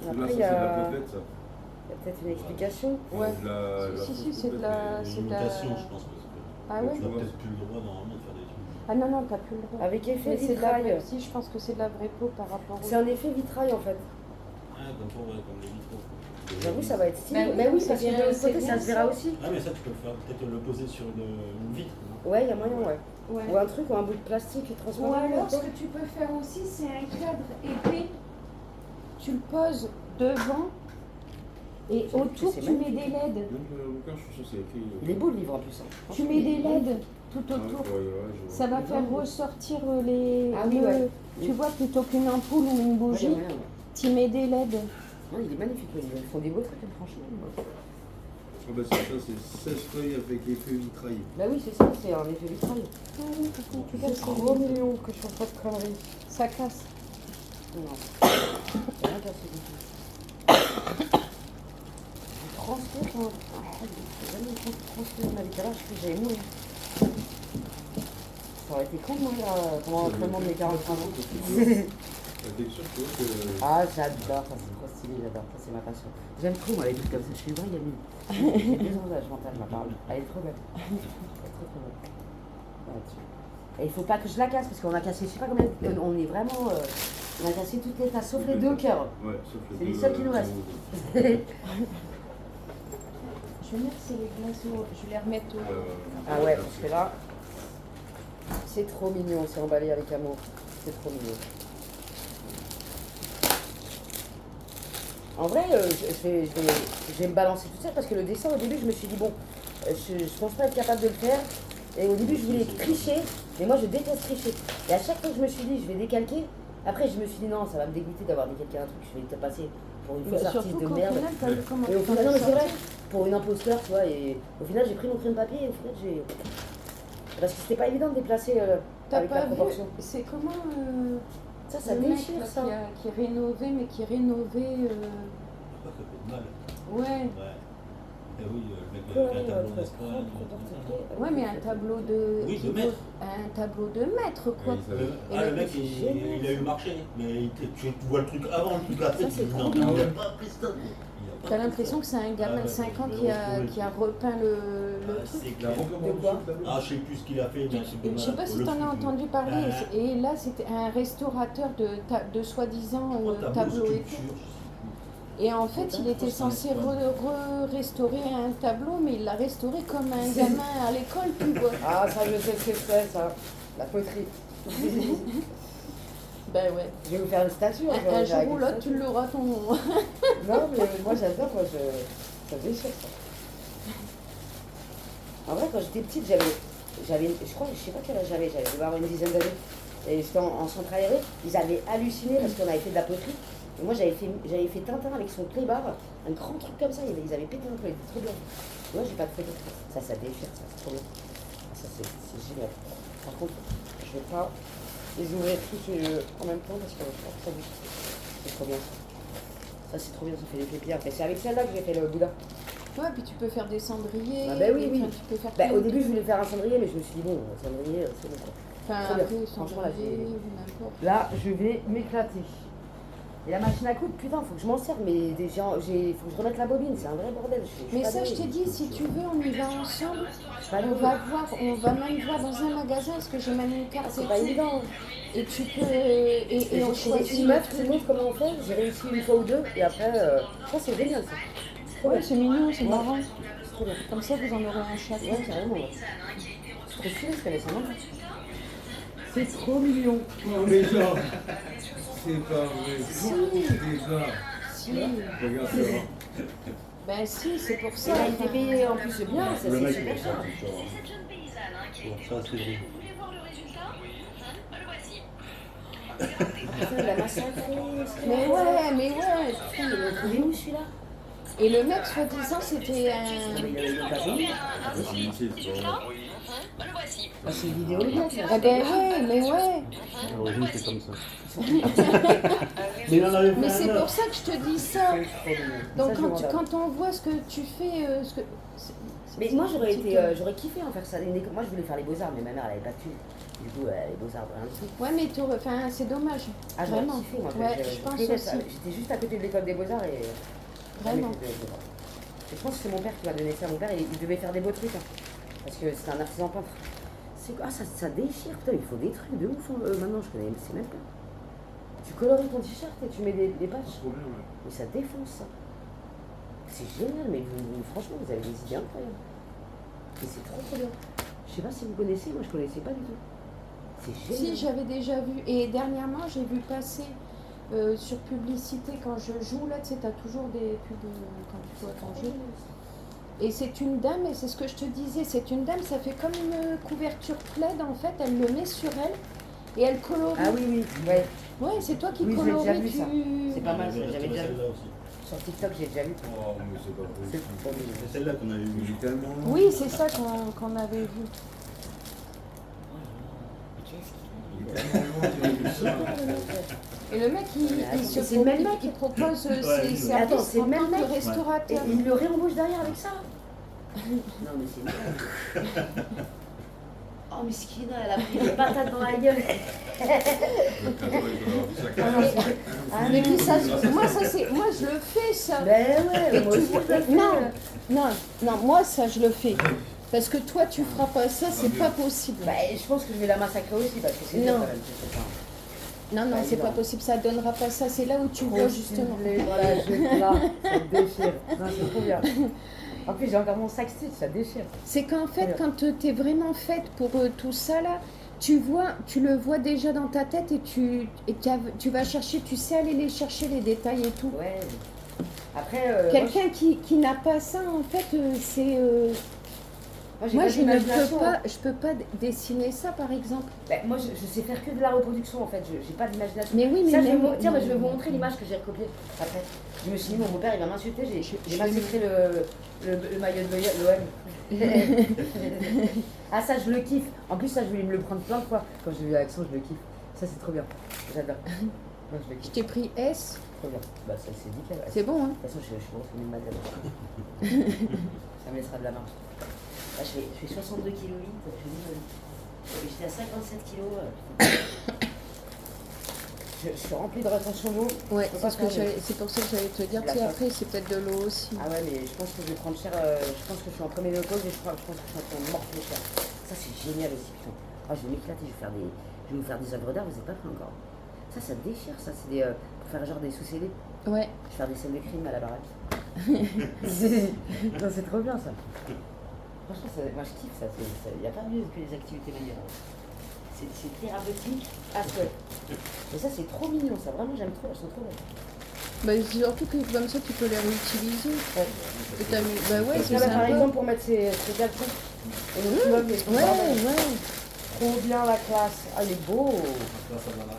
Après, Là, ça, il y c'est a- de la poplette, ça. Il y a peut-être une explication. Ouais. De la Si, fausse c'est de poplette, la- mais- C'est c'est une de la- imitation, je pense. Parce que Ah Ouais, ouais? tu n'as peut-être plus le droit normalement de faire des trucs. Ah non, non, t'as plus le droit. Avec effet Mais c'est de la vitrail. vraie, si, je pense que c'est de la vraie peau par rapport au. C'est un effet vitrail en fait. Ah, comme les vitraux. J'avoue, ça va être stylé. Bah oui, Mais oui, ça parce que vient- de l'autre c'est côté, bien ça se verra ça. aussi. Ah, mais ça, tu peux le faire, peut-être le poser sur une vitre. Non Ouais, il y a moyen, ouais. Ouais. Ou un truc, ou un bout de plastique Ou transparent. alors, ce que tu peux faire aussi, c'est un cadre épais. Tu le poses devant et C'est- autour, c'est tu mets magnifique. des LED. Même le bouquin, je suis sûr que c'est écrit. Il est beau le livre en plus. Hein. Tu mets des LED tout Ah, autour. ouais, je Ça vois. va faire ressortir les. Ah oui, le- ouais. Tu vois, plutôt qu'une ampoule ou une Ouais, il y a bougie, moyen, ouais. tu mets des LED. Non, il est magnifique le livre. Ils font des beaux trucs, franchement. Ah bah c'est ça, c'est 16 feuilles avec effet vitrail. Bah oui, c'est ça, c'est un effet vitrail. Ah oui, par contre, tu C'est casses trop mignon que je fasse pas de conneries. Ça casse. Non. J'ai rien cassé du tout. Je transpire quand. Ah, j'ai jamais transpiré de ma vie. Tout à l'heure, je crois que j'allais mourir. Ça aurait été con de mourir pendant l'entraînement de mes 43 ans. La texture, tu vois que. Ah, j'adore, ça c'est trop stylé, j'adore, ça c'est ma passion. J'aime trop moi les trucs comme ça, je suis vraie gamine. J'ai deux ans d'âge mental, ma parole. Elle est trop belle. Elle est trop belle. Ouais, et il faut pas que je la casse parce qu'on a cassé, je sais pas combien, on est vraiment, on a cassé toutes les tasses sauf les deux cœurs. Ouais, sauf C'est les les deux, seuls qui nous restent. Je vais mettre ces glaces, je vais les remettre au. Ah ouais, parce que là, c'est trop mignon, c'est emballé avec amour. C'est trop mignon. En vrai, je vais me balancer tout seul parce que le dessin, au début, je me suis dit, bon, je pense pas être capable de le faire. Et au début, je voulais tricher, mais moi, je déteste tricher. Et à chaque fois que je me suis dit, je vais décalquer, après, je me suis dit, non, ça va me dégoûter d'avoir décalqué un truc, je vais te passer pour une fausse artiste de merde. Et au final, non, mais c'est vrai, pour une imposteur, tu vois, et au final, j'ai pris mon crayon de papier et au final, j'ai. Parce que c'était pas évident de déplacer avec la proportion. C'est comment Ça le mec déchire là, ça. qui est rénové, mais qui est rénové. Je crois que ça fait mal. Ouais. Ouais. Et oui, le mec Colorer avec un tableau votre d'Espagne. porte-clés. Ouais, mais un tableau de. Oui, qui de vaut- maître. Un tableau de maître, quoi. Oui, Le mec, c'est génial, il a eu le marché. Mais tu vois le truc avant, le truc après. Ça, c'est tu dis, trop non, bien. il n'a pas pris ça. T'as l'impression que c'est un gamin de 5 ans qui a repeint le truc. C'est La clair. De quoi Ah, je sais plus ce qu'il a fait. Mais Je sais pas si t'en as entendu parler. Et là, c'était un restaurateur de soi-disant tableaux et tout. Et en fait, il était censé restaurer un tableau, mais il l'a restauré comme un gamin à l'école, tu vois. Ah, ça, je sais ce que c'est, ça. La poterie. Ben ouais. Je vais vous faire une statue. hein, Un avec jour ou une l'autre, statue. tu l'auras ton. Non, mais moi j'adore, ça déchire ça. En vrai, quand j'étais petite, je crois, je sais pas quel âge j'avais dû avoir une dizaine d'années. Et j'étais en centre aéré, ils avaient halluciné parce qu'on avait fait de la poterie. Et moi j'avais fait Tintin avec son clébard, un grand truc comme ça, ils avaient pété un peu, il était trop bien. Moi j'ai pas de photo. Ça déchire, ça, c'est trop bien. Ça c'est génial. Par contre, je vais pas les ouvrir tous en même temps parce que ça déchire. C'est trop bien ça. Ça c'est trop bien, ça fait des pierres. Mais c'est avec celle-là que j'ai fait le Bouddha. Ouais, puis tu peux faire des cendriers. Ah bah oui, oui. Tu peux faire Au début je voulais faire un cendrier, mais je me suis dit bon, un cendrier, c'est bon quoi. Enfin, Trop bien. après, Franchement, là, cendrier ou n'importe. Là, je vais m'éclater. Et la machine à coudre, putain, faut que je m'en serve, mais faut que je remette la bobine, c'est un vrai bordel. Je suis Mais pas ça, je douée. t'ai dit, si tu veux, on y va ensemble. Pas On douée. va même voir dans un magasin, parce que j'ai même une carte. C'est pas évident. Et tu peux. Et on J'ai choisit. une meuf qui montre comment on fait, j'ai réussi une fois ou deux, et après, ça c'est génial ça. Trop Ouais, bien. c'est mignon, c'est Ouais. marrant. C'est trop bien. Comme ça, vous en aurez un chaque. Ouais, carrément. Ouais. C'est trop stylé ce qu'elle est, ça, non? C'est trop mignon. Non mais genre, c'est pas vrai. Si. Déjà, Si. regarde ça. Ben si, c'est pour ça. Ça a été payé en plus, c'est bien, ça Le c'est mec, super il est cher. sorti, genre. Cette jeune paysanne qui Bon, est ça, c'est vrai. Vous voulez voir le résultat Le voici. Putain, il a massacré. Mais ouais. Putain, il l'a trouvé où celui-là? Et le mec, soi-disant, c'était un. Il a pas payé. Le voici. Ah, c'est une vidéo, le mec. Ah ben ouais, mais ouais. À l'origine, c'est comme ça. Mais il en avait fait Mais un c'est autre. pour ça que je te dis ça. Donc Ça, je quand on voit ce que tu fais, Mais moi j'aurais kiffé en faire ça. Moi je voulais faire les beaux-arts, mais ma mère elle avait pas de thunes. Du coup, les beaux-arts, rien du tout. Ouais, mais enfin, c'est dommage. Ah, j'aurais Vraiment. kiffé, moi. Ouais, j'ai je pense kiffé aussi. ça. J'étais juste à côté de l'école des beaux-arts et. Vraiment. Et je pense que c'est mon père qui m'a donné ça. Mon père, il devait faire des beaux trucs. Hein, parce que c'est un artisan peintre. C'est quoi? Ah, ça déchire. Putain, il faut des trucs de ouf. Maintenant, je connais, c'est même pas. Tu colories ton t-shirt et tu mets des patchs. Trop bien, ouais. Mais ça défonce ça. C'est génial, mais franchement, vous avez des idées incroyables. Et c'est trop bien. Je sais pas si vous connaissez, moi je connaissais pas du tout. C'est génial. Si, j'avais déjà vu. Et dernièrement, j'ai vu passer sur publicité quand je joue. Là, tu sais, t'as toujours des pubs quand tu joues à ton jeu. Et c'est une dame, et c'est ce que je te disais, c'est une dame, ça fait comme une couverture plaid en fait, elle le met sur elle et elle colorie. Ah oui, oui, ouais. Ouais, c'est toi qui Oui, j'ai colorie. déjà vu ça. C'est pas mal, Il y avait j'avais déjà vu. celle-là aussi. Sur TikTok, j'ai déjà vu. Oh, mais c'est pas C'est possible. trop mignon. C'est celle-là qu'on avait Il vue. est tellement long. Oui, c'est ça qu'on avait vu. Il est tellement long, il a vu ça. Et le mec, C'est le même mec. il propose ses Attends, services c'est le en même tant que mec. Et restaurateur. il le réembauche derrière avec ça. Non, mais c'est mal. Oh, Miskina, elle a pris des patates dans la gueule. Mais puis ça, moi je le fais ça. Ben ouais, moi aussi, je le fais. Non, moi ça je le fais. Parce que toi tu feras pas ça, c'est pas possible. Bah, je pense que je vais la massacrer aussi parce que c'est Non. dur, quand même, c'est ça. Non, Bah, c'est pas non. possible, ça donnera pas ça. C'est là où tu vois justement. Voilà, je là, ça déchire. Non, c'est trop bien. En plus, j'ai encore mon sac stitch, ça déchire. C'est qu'en fait, quand tu es vraiment faite pour tout ça là, tu le vois déjà dans ta tête et tu vas chercher, tu sais aller les chercher les détails et tout. Ouais. Après, Quelqu'un qui n'a pas ça, en fait, c'est... j'ai Moi, pas je ne d'imagination, peux hein. pas, je peux pas dessiner ça, par exemple. Moi, je sais faire que de la reproduction en fait. J'ai pas d'imagination. Mais oui, mais Ça, même- tiens, je vais vous montrer l'image que j'ai recopiée après. Je me suis dit, mon père il va m'insulter, j'ai massacré le maillot de l'OM. Ah, ça, je le kiffe. En plus, ça, je voulais me le prendre plein de fois. Quand j'ai vu l'accent, je le kiffe. Ça, c'est trop bien. J'adore. Moi, je le Je kiffe. t'ai pris S, Trop bien. Bah, ça, c'est nickel. Ouais. c'est bon, hein. De toute façon, je suis grosse comme une madame. Ça me laissera de la marge. Là, je fais 62 kg 8. J'étais à 57 kg. Je suis remplie de rétention d'eau. Ouais, Je peux pas faire mieux. c'est pour ça que j'allais te dire. La Tu sais, face. après, c'est peut-être de l'eau aussi. Ah ouais, mais je pense que je vais prendre cher. Je pense que je suis en premier ménopause et je pense que je suis en train de morfler cher. Ça, c'est génial aussi, putain. Ah, je vais m'éclater. Je vais vous faire des œuvres d'art, vous n'êtes pas prêts encore. Ça déchire, ça. C'est des. Pour faire genre des sous-CD. Ouais. Je vais faire des scènes de crime à la baraque. Non, c'est trop bien, ça. Franchement, moi, je kiffe ça. Il n'y a pas mieux que les activités manuelles. C'est thérapeutique à souhait. Et ça, c'est trop mignon, ça. Vraiment, j'aime trop. Elles sont trop belles. Bah, surtout que comme ça, tu peux les réutiliser. Ouais. Et bah ouais, c'est Là, par sympa. exemple, pour mettre ces galons et nos immeubles, les Ouais, ouais. trop bien la classe. Ah, il est beau. Là, ça va là.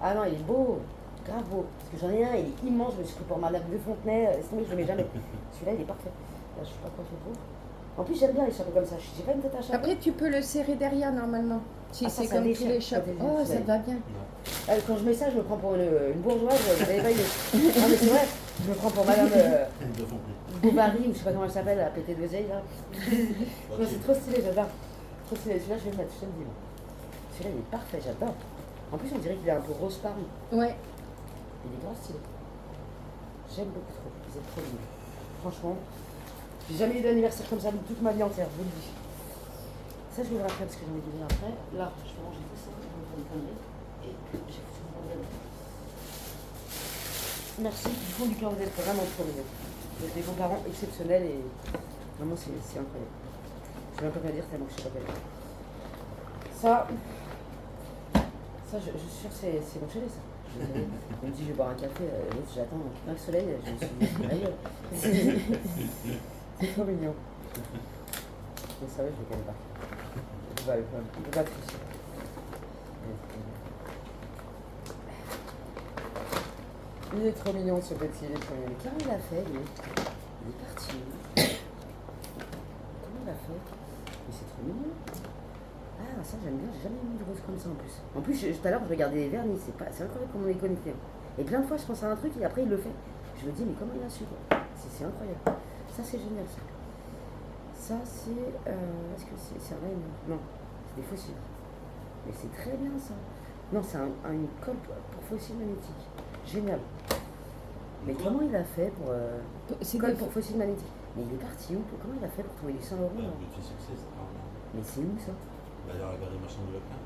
Ah non, il est beau. Grave beau. Parce que j'en ai un, il est immense. Je me suis pris pour Madame de Fontenay. Sinon, je le mets jamais. Celui-là, il est parfait. Là, je sais pas quoi faire pour. En plus, j'aime bien les chapeaux comme ça. J'ai pas une tête à chapeau. Après, tu peux le serrer derrière normalement. Si Ah, ça, c'est ça comme tous déchire. les Ça chapeaux. déchire. Oh, Ça ça va bien. Quand je mets ça, je me prends pour une bourgeoise. Vous avez pas idée. Non, mais c'est vrai. Je me prends pour Madame Ils le font plus. Bovary, ou je sais pas comment elle s'appelle, la pétée de l'oseille, là. Non, c'est trop stylé, j'adore. Trop stylé. Celui-là, je vais le mettre, je te le dis. moi. Celui-là, il est parfait, j'adore. En plus, on dirait qu'il est un peu rose parme. Ouais. Il est grave stylé. J'aime beaucoup trop. Vous êtes trop mignons. Franchement, j'ai jamais eu d'anniversaire comme ça de toute ma vie entière, je vous le dis. Ça, je l'ouvre après parce que j'en ai du bien après. Là, je vais manger tout ça, je vais me faire une connerie. Et j'ai foutu mon bordel. Merci, du fond du cœur, vous êtes vraiment trop mignons. Vous êtes des beaux-parents exceptionnels et vraiment, c'est incroyable. Je sais même pas quoi dire tellement que je sais pas quoi dire. Ça, je suis sûre que c'est mon chéri, ça. Je me dis, je vais boire un café, l'autre, j'attends plein le soleil, je me suis dit, c'est trop mignon. Mais ça, ouais, je le connais pas. Il peut pas tricher. Il est trop mignon, ce petit, il est trop mignon. Mais comment il a fait, lui? Il est parti. Comment il a fait? Mais c'est trop mignon. Ah, ça j'aime bien, j'ai jamais mis de rose comme ça en plus. En plus, tout à l'heure, je regardais les vernis, c'est incroyable comment on est connecté. Et plein de fois, je pense à un truc et après, il le fait. Je me dis, mais comment il a su quoi? C'est incroyable. Ça, c'est génial ça. Ça, c'est. Est-ce que c'est vrai? Non, c'est des fossiles. Mais c'est très bien ça. Non, c'est une colle pour fossiles magnétiques. Génial. Mais comment il a fait pour. C'est Colle des- pour fossiles magnétiques. Mais il est parti où? Comment il a fait pour trouver les 100 euros Ouais, là? petit succès, ça parle. Mais c'est où ça? D'ailleurs, regardez machin de Leclerc.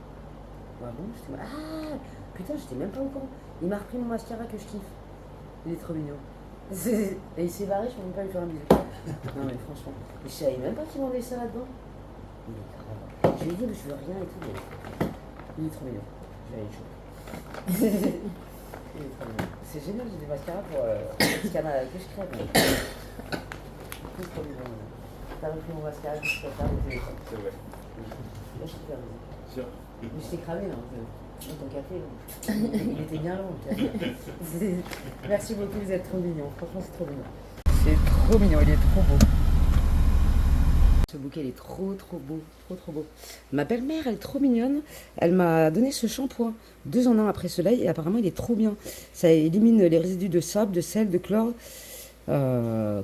Ah bon, Ah putain, j'étais même pas au courant. Il m'a repris mon mascara que je kiffe. Il est trop mignon. Et il s'est barré, je peux même pas lui faire un bisou. Non mais franchement, je savais même pas qu'il vendait ça là-dedans. Il est grave. Je lui ai dit, mais je veux rien et tout. Mais... Il est trop mignon. Je vais aller le choper. Il est trop mignon. C'est génial, j'ai des mascaras pour le scanner que je crève. Il est trop mignon. T'as repris mon mascara que je prépare au téléphone. C'est vrai. Là, je t'ai perdu. Sûr. Mais je t'ai cramé là. Ton café, là. Il était bien long. Le café. Merci beaucoup, vous êtes trop mignons. Franchement, c'est trop mignon. C'est trop mignon, il est trop beau. Ce bouquet, il est trop beau. Trop beau. Ma belle-mère, elle est trop mignonne. Elle m'a donné ce shampoing 2 en 1 après soleil et apparemment, il est trop bien. Ça élimine les résidus de sable, de sel, de chlore.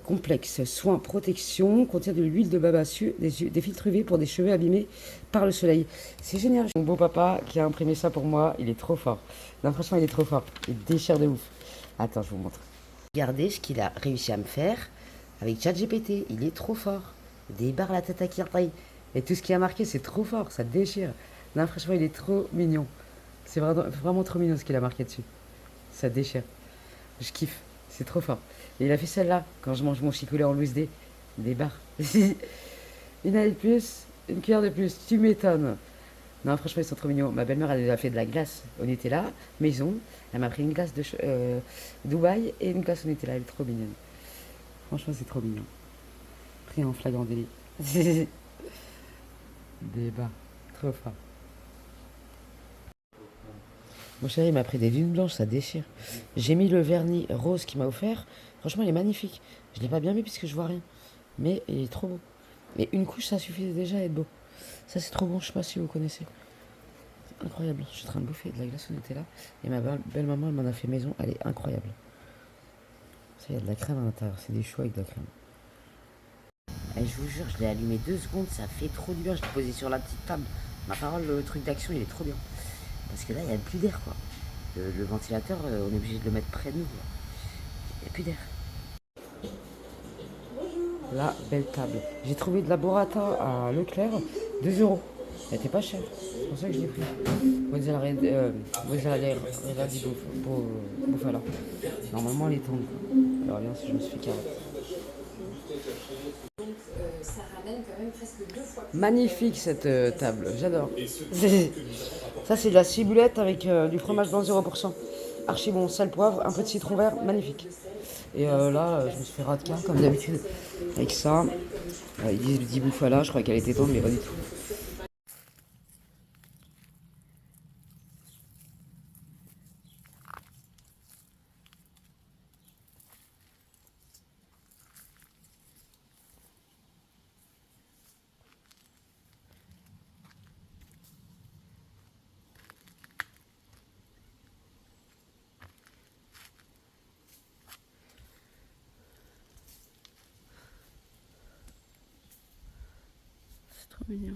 Complexe, soins, protection, contient de l'huile de babassu, des filtres UV pour des cheveux abîmés par le soleil. C'est génial. Mon beau papa qui a imprimé ça pour moi, il est trop fort. Non, franchement, il est trop fort. Il déchire de ouf. Attends, je vous montre. Regardez ce qu'il a réussi à me faire avec ChatGPT. Il est trop fort. Des barres la tête à Kirtaï. Et tout ce qui a marqué, c'est trop fort. Ça déchire. Non, franchement, il est trop mignon. C'est vraiment trop mignon ce qu'il a marqué dessus. Ça déchire. Je kiffe. C'est trop fort. Et il a fait celle-là, quand je mange mon chicolet en loose D. Des barres. Une année de plus, une cuillère de plus. Tu m'étonnes. Non, franchement, ils sont trop mignons. Ma belle-mère, elle a fait de la glace au Nutella, maison. Elle m'a pris une glace de Dubaï et une glace au Nutella. Elle est trop mignonne. Franchement, c'est trop mignon. Pris en flagrant délit. Débat. Trop fort. Mon chéri, il m'a pris des lunes blanches, ça déchire. J'ai mis le vernis rose qu'il m'a offert. Franchement, il est magnifique. Je l'ai pas bien mis puisque je vois rien. Mais il est trop beau. Et une couche, ça suffit déjà à être beau. Ça, c'est trop bon. Je sais pas si vous connaissez. C'est incroyable. Je suis en train de bouffer de la glace au Nutella. Et ma belle-maman, elle m'en a fait maison. Elle est incroyable. Ça, il y a de la crème à l'intérieur. C'est des choux avec de la crème. Et je vous jure, je l'ai allumé 2 secondes. Ça fait trop du bien. Je l'ai posé sur la petite table. Ma parole, le truc d'action, il est trop bien. Parce que là, il n'y a plus d'air, quoi. Le ventilateur, on est obligé de le mettre près de nous, quoi. Il n'y a plus d'air. La belle table. J'ai trouvé de la burrata à Leclerc, 2 €. Elle était pas chère. C'est pour ça que je l'ai pris. Mozzarella di bufala. Normalement, elle est tendre, quoi. Alors, bien, si je me suis fait carotte. Ça ramène quand même presque 2 fois plus. Magnifique cette table, j'adore. Ça c'est de la ciboulette avec du fromage blanc 0%. Archi bon, sel, poivre, un peu de citron vert, magnifique. Et là, je me suis fait ras de cœur comme d'habitude avec ça. Ils disent du bouffala, je crois qu'elle était tendre, mais pas du tout. C'est trop mignon.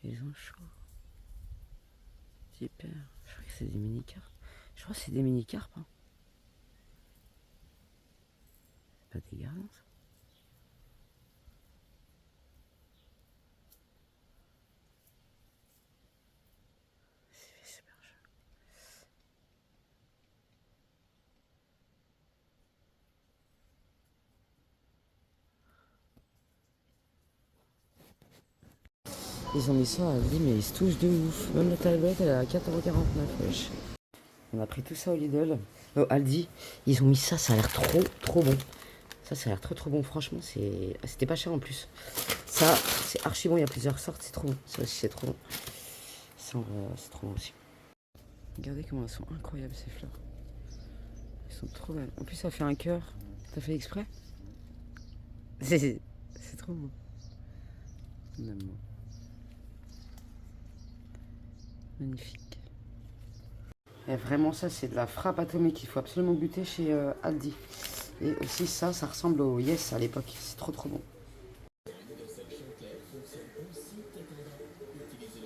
Ils ont chaud. Super. Je crois que c'est des mini-carpes. Je crois que c'est des mini-carpes. Hein. C'est pas dégueulasse. C'est super chaud. Ils ont mis ça à Aldi, mais ils se touchent de ouf. Même la tablette, elle est à 4,49 €. Wesh. On a pris tout ça au Lidl, au Aldi. Ils ont mis ça, ça a l'air trop bon. Ça a l'air trop bon. Franchement, c'était pas cher en plus. Ça, c'est archi bon. Il y a plusieurs sortes. C'est trop bon. Ça aussi, c'est trop bon. Ça, c'est trop bon aussi. Regardez comment elles sont incroyables ces fleurs. Elles sont trop belles. En plus, ça fait un cœur. T'as fait exprès? C'est trop beau. Finalement. Magnifique. Et vraiment, ça, c'est de la frappe atomique. Il faut absolument goûter chez Aldi. Et aussi, ça ressemble au Yes à l'époque. C'est trop bon.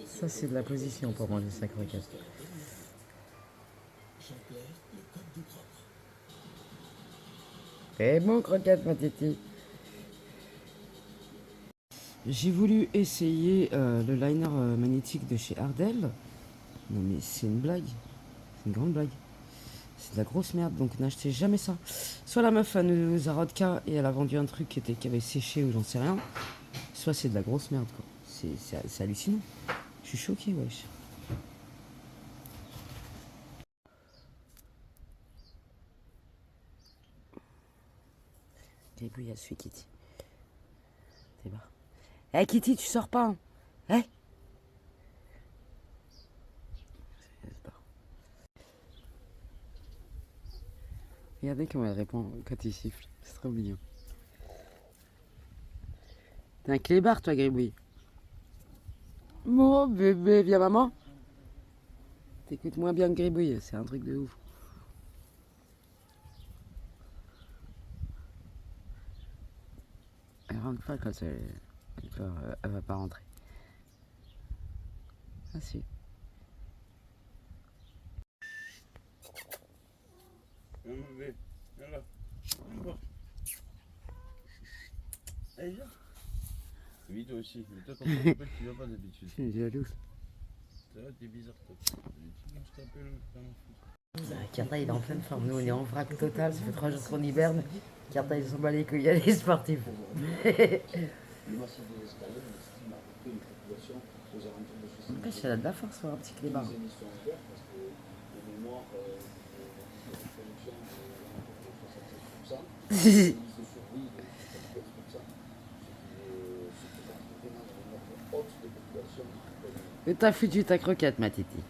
Ça, c'est de la position pour manger sa croquette. C'est bon, croquette, ma titi. J'ai voulu essayer le liner magnétique de chez Ardell. Non mais c'est une blague. C'est une grande blague. C'est de la grosse merde, donc n'achetez jamais ça. Soit la meuf elle nous a rodka et elle a vendu un truc qui avait séché ou j'en sais rien. Soit c'est de la grosse merde quoi. C'est hallucinant. Je suis choqué, wesh. Débrouille à celui Kitty. T'es bas. Eh Kitty, tu sors pas, hein? Eh? Regardez comment elle répond quand il siffle. C'est trop mignon. T'es un clébard, toi, Gribouille. Mon bébé, viens maman. T'écoutes moins bien que Gribouille, c'est un truc de ouf. Elle rentre pas quand elle va pas rentrer. Ah si. Viens, mon bébé. Viens là. Viens voir. Allez, viens. Oui, toi aussi. Mais toi, quand tu t'appelles, tu viens pas d'habitude. Je suis jalouse. Ça va, t'es bizarre, toi. Je t'appelle, Kata, il est en pleine forme. Nous, on est en vrac total. Ça fait 3 jours qu'on hiberne. Carta, ils sont bat les couilles, les sportifs. Le massif des escaliers, on estime à peu près une population aux alentours de 60 N'empêche, elle a de la force, un petit clébard. des émissions en vert, parce que les mémoires de production de 66%, les de survie de 75%, ce qui est vraiment dans les normes hautes de population. Et t'as foutu ta croquette, ma titi.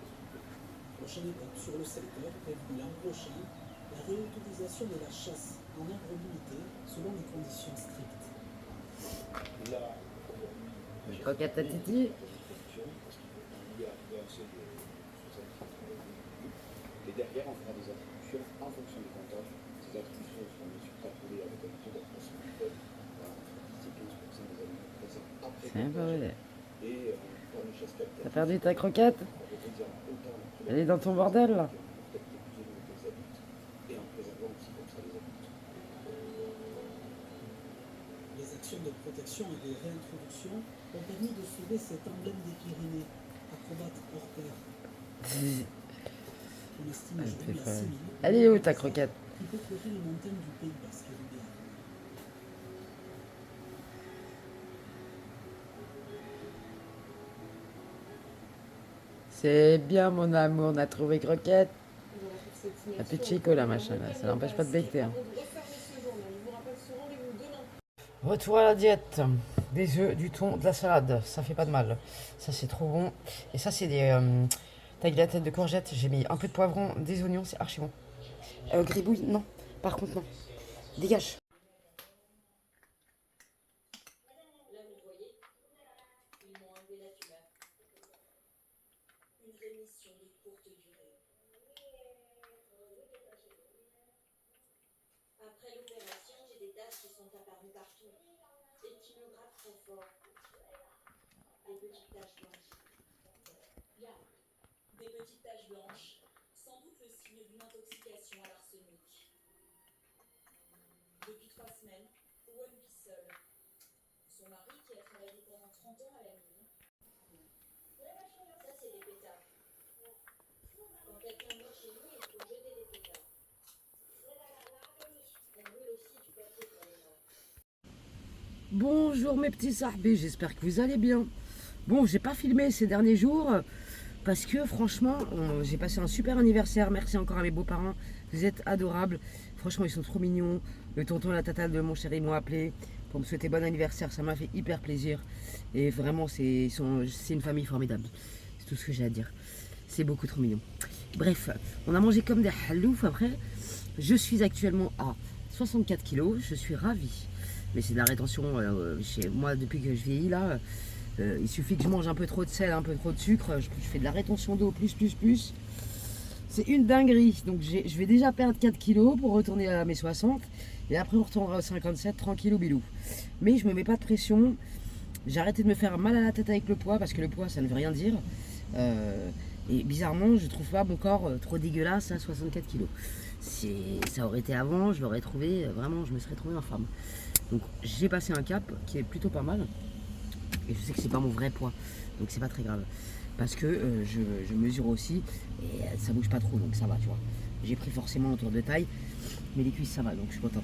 Prochaine étape sur le secteur prévue l'an prochain, la réautorisation de la chasse en nombre limité selon des conditions strictes. Là, Croquette à titi. et derrière, on fera des attributions en fonction des comptages. Ces attributions seront bien sûr calculées avec un taux d'approximatif. C'est 15% des animaux présents après C'est un peu vrai. et pour une chasse captée, T'as perdu ta croquette? on réalisera autant la Elle est dans ton bordel, là. peut-être plus élevée que les adultes et en préservant aussi comme ça les adultes. Les actions de protection et de réintroduction ont permis de sauver cet emblème des Pyrénées, acrobate hors pair. On estime Elle aujourd'hui fait à pas. 6 000 Elle est où ta croquette? qui peupleraient les montagnes du Pays Basque et du Béarn. C'est bien, mon amour, on a trouvé croquette. La petite chico, là, machin, là. Ça n'empêche pas de becter. Hein. Retour à la diète. Des œufs, du thon, de la salade. Ça fait pas de mal. Ça, c'est trop bon. Et ça, c'est des tagliatelles de courgettes. J'ai mis un peu de poivron, des oignons, c'est archi bon. Gribouille, non. Par contre, non. Dégage. Là, vous voyez, ils m'ont enlevé la tumeur. Une rémission de courte durée. Après l'opération, j'ai des taches qui sont apparues partout et qui me grattent trop fort. Des petites taches blanches. Là, des petites taches blanches, sans doute le signe d'une intoxication à l'arsenic. Depuis 3 semaines, Owen vit seul. Son mari, qui a travaillé pendant 30 ans à la mine. Ça, c'est des pétards. Quand quelqu'un meurt chez nous, il faut jeter des pétards. On brûle aussi du papier pour les morts. Bonjour mes petits sahbés, j'espère que vous allez bien. Bon, j'ai pas filmé ces derniers jours parce que franchement, j'ai passé un super anniversaire. Merci encore à mes beaux-parents, vous êtes adorables. Franchement, ils sont trop mignons. Le tonton et la tata de mon chéri m'ont appelé pour me souhaiter bon anniversaire. Ça m'a fait hyper plaisir. Et vraiment, c'est une famille formidable. C'est tout ce que j'ai à dire. C'est beaucoup trop mignon. Bref, on a mangé comme des halouf après. Je suis actuellement à 64 kilos. Je suis ravie. Mais c'est de la rétention chez moi depuis que je vieillis là. Il suffit que je mange un peu trop de sel, un peu trop de sucre. Je fais de la rétention d'eau plus. C'est une dinguerie. Donc je vais déjà perdre 4 kilos pour retourner à mes 60. Et après on retournera aux 57, tranquille au bilou. Mais je me mets pas de pression. J'ai arrêté de me faire mal à la tête avec le poids parce que le poids ça ne veut rien dire. Et bizarrement je trouve pas mon corps trop dégueulasse à 64 kilos. Ça aurait été avant, je l'aurais trouvé, vraiment je me serais trouvé en femme. Donc j'ai passé un cap qui est plutôt pas mal. Et je sais que c'est pas mon vrai poids. Donc c'est pas très grave. Parce que je mesure aussi et ça bouge pas trop, donc ça va, tu vois. J'ai pris forcément autour de taille, mais les cuisses ça va, donc je suis contente.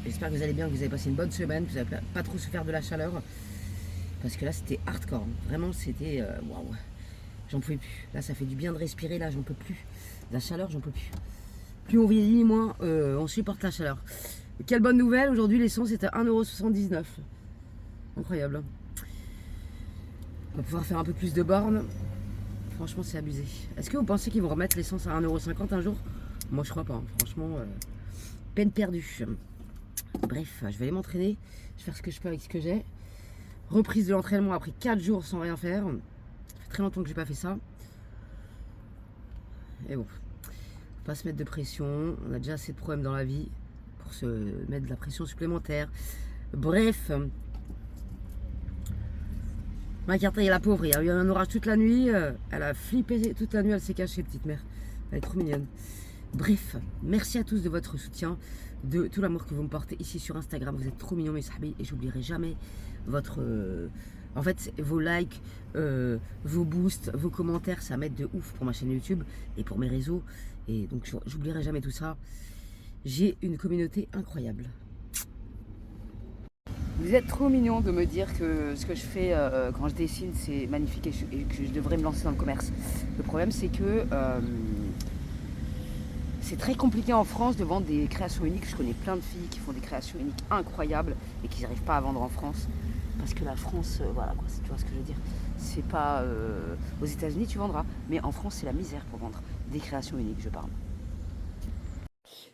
J'espère que vous allez bien, que vous avez passé une bonne semaine, que vous n'avez pas trop souffert de la chaleur. Parce que là c'était hardcore, hein. Vraiment c'était waouh. J'en pouvais plus. Là ça fait du bien de respirer, là j'en peux plus. La chaleur, j'en peux plus. Plus on vieillit, moins on supporte la chaleur. Quelle bonne nouvelle, aujourd'hui l'essence est à 1,79 €. Incroyable. On va pouvoir faire un peu plus de bornes. Franchement, c'est abusé. Est-ce que vous pensez qu'ils vont remettre l'essence à 1,50 € un jour? Moi, je crois pas. Hein. Franchement, peine perdue. Bref, je vais aller m'entraîner. Je vais faire ce que je peux avec ce que j'ai. Reprise de l'entraînement après 4 jours sans rien faire. Ça fait très longtemps que j'ai pas fait ça. Et bon, faut pas se mettre de pression. On a déjà assez de problèmes dans la vie pour se mettre de la pression supplémentaire. Bref. Ma carte est la pauvre, il y a eu un orage toute la nuit, elle a flippé toute la nuit, elle s'est cachée, petite mère. Elle est trop mignonne. Bref, merci à tous de votre soutien, de tout l'amour que vous me portez ici sur Instagram. Vous êtes trop mignons mes sahbis et j'oublierai jamais votre... en fait, vos likes, vos boosts, vos commentaires, ça m'aide de ouf pour ma chaîne YouTube et pour mes réseaux. Et donc j'oublierai jamais tout ça. J'ai une communauté incroyable. Vous êtes trop mignon de me dire que ce que je fais quand je dessine, c'est magnifique et que je devrais me lancer dans le commerce. Le problème, c'est que c'est très compliqué en France de vendre des créations uniques. Je connais plein de filles qui font des créations uniques incroyables et qui n'arrivent pas à vendre en France. Parce que la France, voilà quoi, tu vois ce que je veux dire. C'est pas aux États-Unis tu vendras, mais en France c'est la misère pour vendre des créations uniques, je parle.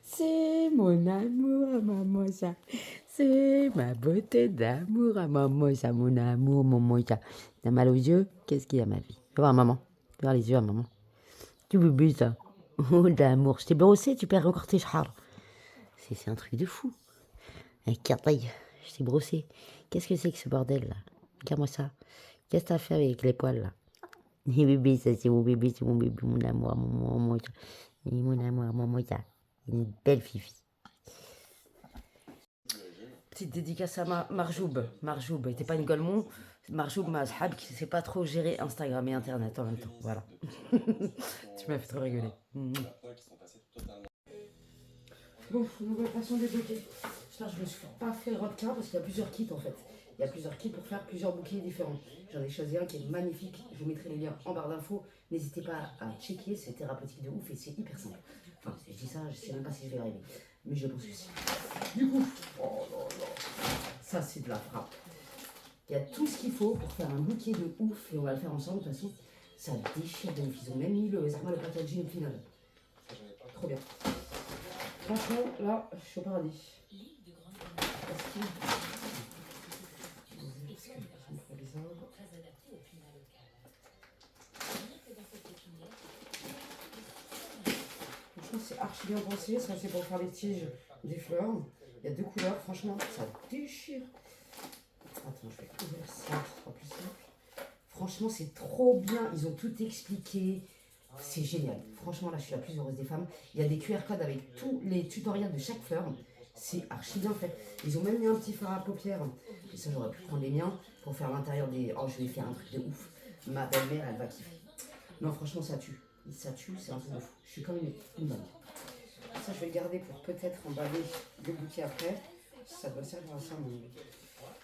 C'est mon amour à maman ça. C'est ma beauté d'amour à maman ça, mon amour, maman ça. T'as mal aux yeux? Qu'est-ce qu'il y a ma vie? Fais voir maman. Fais voir les yeux à maman. Tu bébé ça. Oh d'amour. Je t'ai brossé, tu perds encore tes chars. C'est un truc de fou. Regarde, je t'ai brossé. Qu'est-ce que c'est que ce bordel là? Regarde-moi ça. Qu'est-ce que t'as fait avec les poils là? Et bébé, ça c'est mon bébé, mon amour, mon ça. Et mon amour, mon ça. Une belle fifi. Petite dédicace à Marjoub. Marjoub, était pas une Golemont. Marjoub Mazhab qui sait pas trop gérer Instagram et Internet en même temps. Voilà. Tu m'as fait trop rigoler. Bon, nouvelle façon de débloquer. Putain, je me suis pas fait requin parce qu'il y a plusieurs kits en fait. Il y a plusieurs kits pour faire plusieurs bouquets différents. J'en ai choisi un qui est magnifique. Je vous mettrai les liens en barre d'infos. N'hésitez pas à checker, c'est thérapeutique de ouf et c'est hyper simple. Enfin, je dis ça, je sais même pas si je vais y arriver. Mais je pense que si. Du coup, oh là là, ça c'est de la frappe. Il y a tout ce qu'il faut pour faire un bouquet de ouf et on va le faire ensemble de toute façon. Ça déchire de ouf. Ils ont même mis le packaging final. Trop bien. Franchement, là, je suis au paradis. Parce que... Franchement, c'est archi bien pensé. Ça, c'est pour faire les tiges des fleurs. Il y a deux couleurs. Franchement, ça déchire. Attends, je vais ouvrir ça. Ce sera plus simple. Franchement, c'est trop bien. Ils ont tout expliqué. C'est génial. Franchement, là, je suis la plus heureuse des femmes. Il y a des QR codes avec tous les tutoriels de chaque fleur. C'est archi bien fait. Ils ont même mis un petit fard à paupières. Et ça, j'aurais pu prendre les miens pour faire l'intérieur des... Oh, je vais faire un truc de ouf. Ma belle-mère, elle va kiffer. Non, franchement, ça tue. Ça tue, c'est un truc de fou. Je suis comme une dingue. Ça, je vais le garder pour peut-être emballer le bouquet après. Ça doit servir à ça, mon...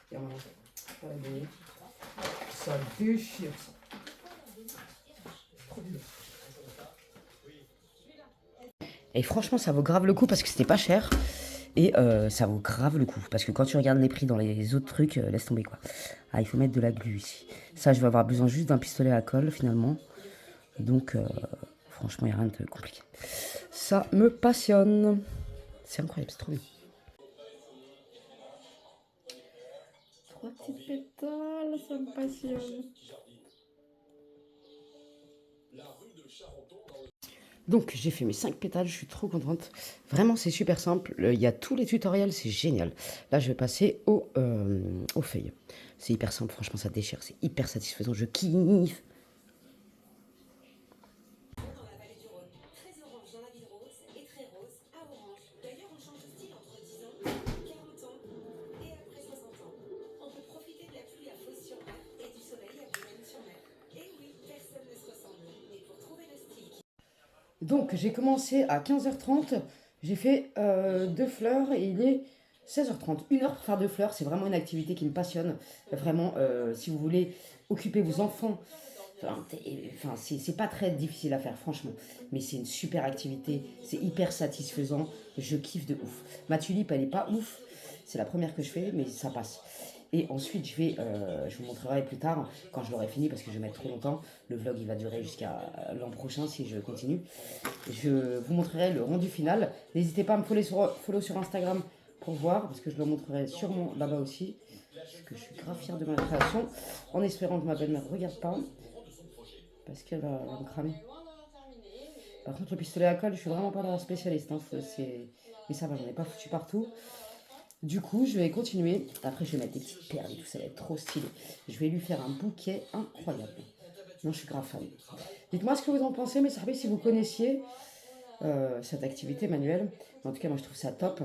Et on va la donner. Ça déchire, ça. Trop bien. Et franchement, ça vaut grave le coup parce que c'était pas cher. Et ça vaut grave le coup. Parce que quand tu regardes les prix dans les autres trucs, laisse tomber quoi. Ah, il faut mettre de la glu ici. Ça, je vais avoir besoin juste d'un pistolet à colle finalement. Donc, franchement, il n'y a rien de compliqué. Ça me passionne. C'est incroyable, c'est trop bien. 3 petites pétales, ça me passionne. Donc j'ai fait mes 5 pétales, je suis trop contente. Vraiment c'est super simple, il y a tous les tutoriels, c'est génial. Là je vais passer aux feuilles. C'est hyper simple, franchement ça déchire, c'est hyper satisfaisant, je kiffe. Donc j'ai commencé à 15h30, j'ai fait 2 fleurs et il est 16h30. 1 heure pour faire 2 fleurs, c'est vraiment une activité qui me passionne. Vraiment, si vous voulez occuper vos enfants, c'est pas très difficile à faire franchement. Mais c'est une super activité, c'est hyper satisfaisant, je kiffe de ouf. Ma tulipe elle est pas ouf, c'est la première que je fais mais ça passe. Et ensuite, je vous montrerai plus tard, quand je l'aurai fini, parce que je vais mettre trop longtemps. Le vlog, il va durer jusqu'à l'an prochain si je continue. Je vous montrerai le rendu final. N'hésitez pas à me follow sur Instagram pour voir, parce que je le montrerai sûrement là-bas aussi. Parce que je suis grave fière de ma création, en espérant que ma belle-mère ne regarde pas, parce qu'elle va me cramer. Par contre, le pistolet à colle, je suis vraiment pas la spécialiste. Hein, mais ça va, j'en ai pas foutu partout. Du coup, je vais continuer. Après, je vais mettre des petites perles et tout, ça va être trop stylé. Je vais lui faire un bouquet incroyable. Non, je suis grave fan. Dites-moi ce que vous en pensez, mes services, si vous connaissiez cette activité manuelle. En tout cas, moi, je trouve ça top.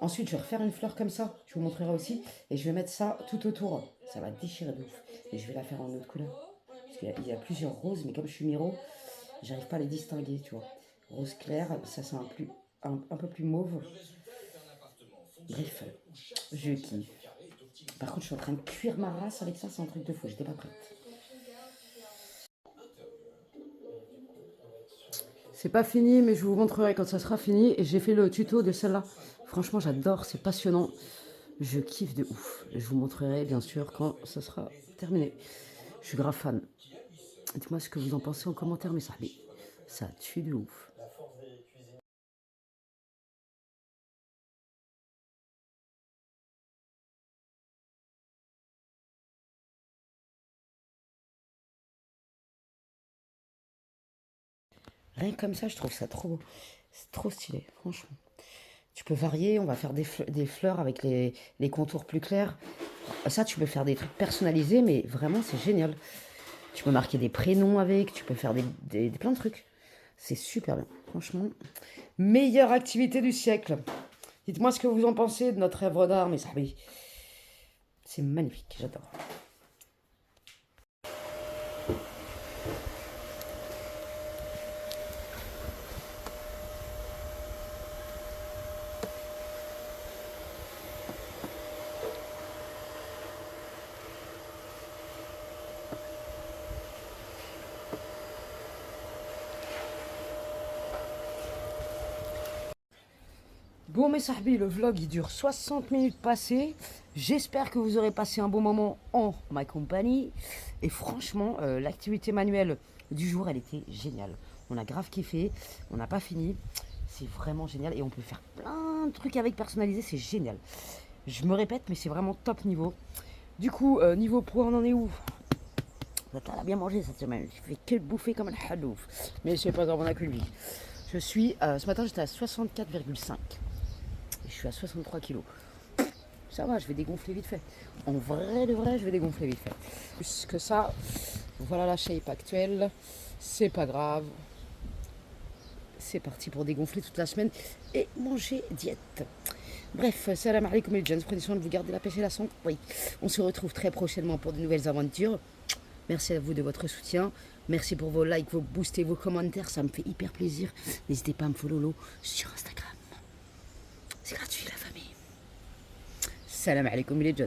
Ensuite, je vais refaire une fleur comme ça. Je vous montrerai aussi. Et je vais mettre ça tout autour. Ça va déchirer de ouf. Et je vais la faire en autre couleur. Parce qu'il y a plusieurs roses, mais comme je suis miro, j'arrive pas à les distinguer, tu vois. Rose clair, ça c'est un peu plus mauve. Bref, je kiffe. Par contre, je suis en train de cuire ma race avec ça, c'est un truc de fou, j'étais pas prête. C'est pas fini, mais je vous montrerai quand ça sera fini. Et j'ai fait le tuto de celle-là. Franchement, j'adore, c'est passionnant. Je kiffe de ouf. Je vous montrerai, bien sûr, quand ça sera terminé. Je suis grave fan. Dites-moi ce que vous en pensez en commentaire, mes sahbis. Ça tue de ouf. Rien que comme ça, je trouve ça trop beau. C'est trop stylé, franchement. Tu peux varier, on va faire des fleurs avec les contours plus clairs. Ça, tu peux faire des trucs personnalisés, mais vraiment, c'est génial. Tu peux marquer des prénoms avec, tu peux faire plein de trucs. C'est super bien, franchement. Meilleure activité du siècle. Dites-moi ce que vous en pensez de notre œuvre d'art, mes amis. C'est magnifique, j'adore. Bon mes sahbis, le vlog il dure 60 minutes passées. J'espère que vous aurez passé un bon moment en ma compagnie. Et franchement, l'activité manuelle du jour, elle était géniale. On a grave kiffé, on n'a pas fini. C'est vraiment génial et on peut faire plein de trucs avec personnalisé, c'est génial. Je me répète, mais c'est vraiment top niveau. Du coup, niveau pro, on en est où? Tata a bien mangé cette semaine. J'ai fait que bouffer comme un halouf. Mais c'est pas grave, on a que lui. Je suis, ce matin j'étais à 64,5. Je suis à 63 kilos. Ça va, je vais dégonfler vite fait. En vrai de vrai, je vais dégonfler vite fait. Plus que ça, voilà la shape actuelle. C'est pas grave. C'est parti pour dégonfler toute la semaine et manger diète. Bref, salam alaikum les gens. Prenez soin de vous, garder la pêche et la santé. Oui, on se retrouve très prochainement pour de nouvelles aventures. Merci à vous de votre soutien. Merci pour vos likes, vos boosts et vos commentaires. Ça me fait hyper plaisir. N'hésitez pas à me follow sur Instagram. C'est gratuit la famille. Salam alaikum les gens.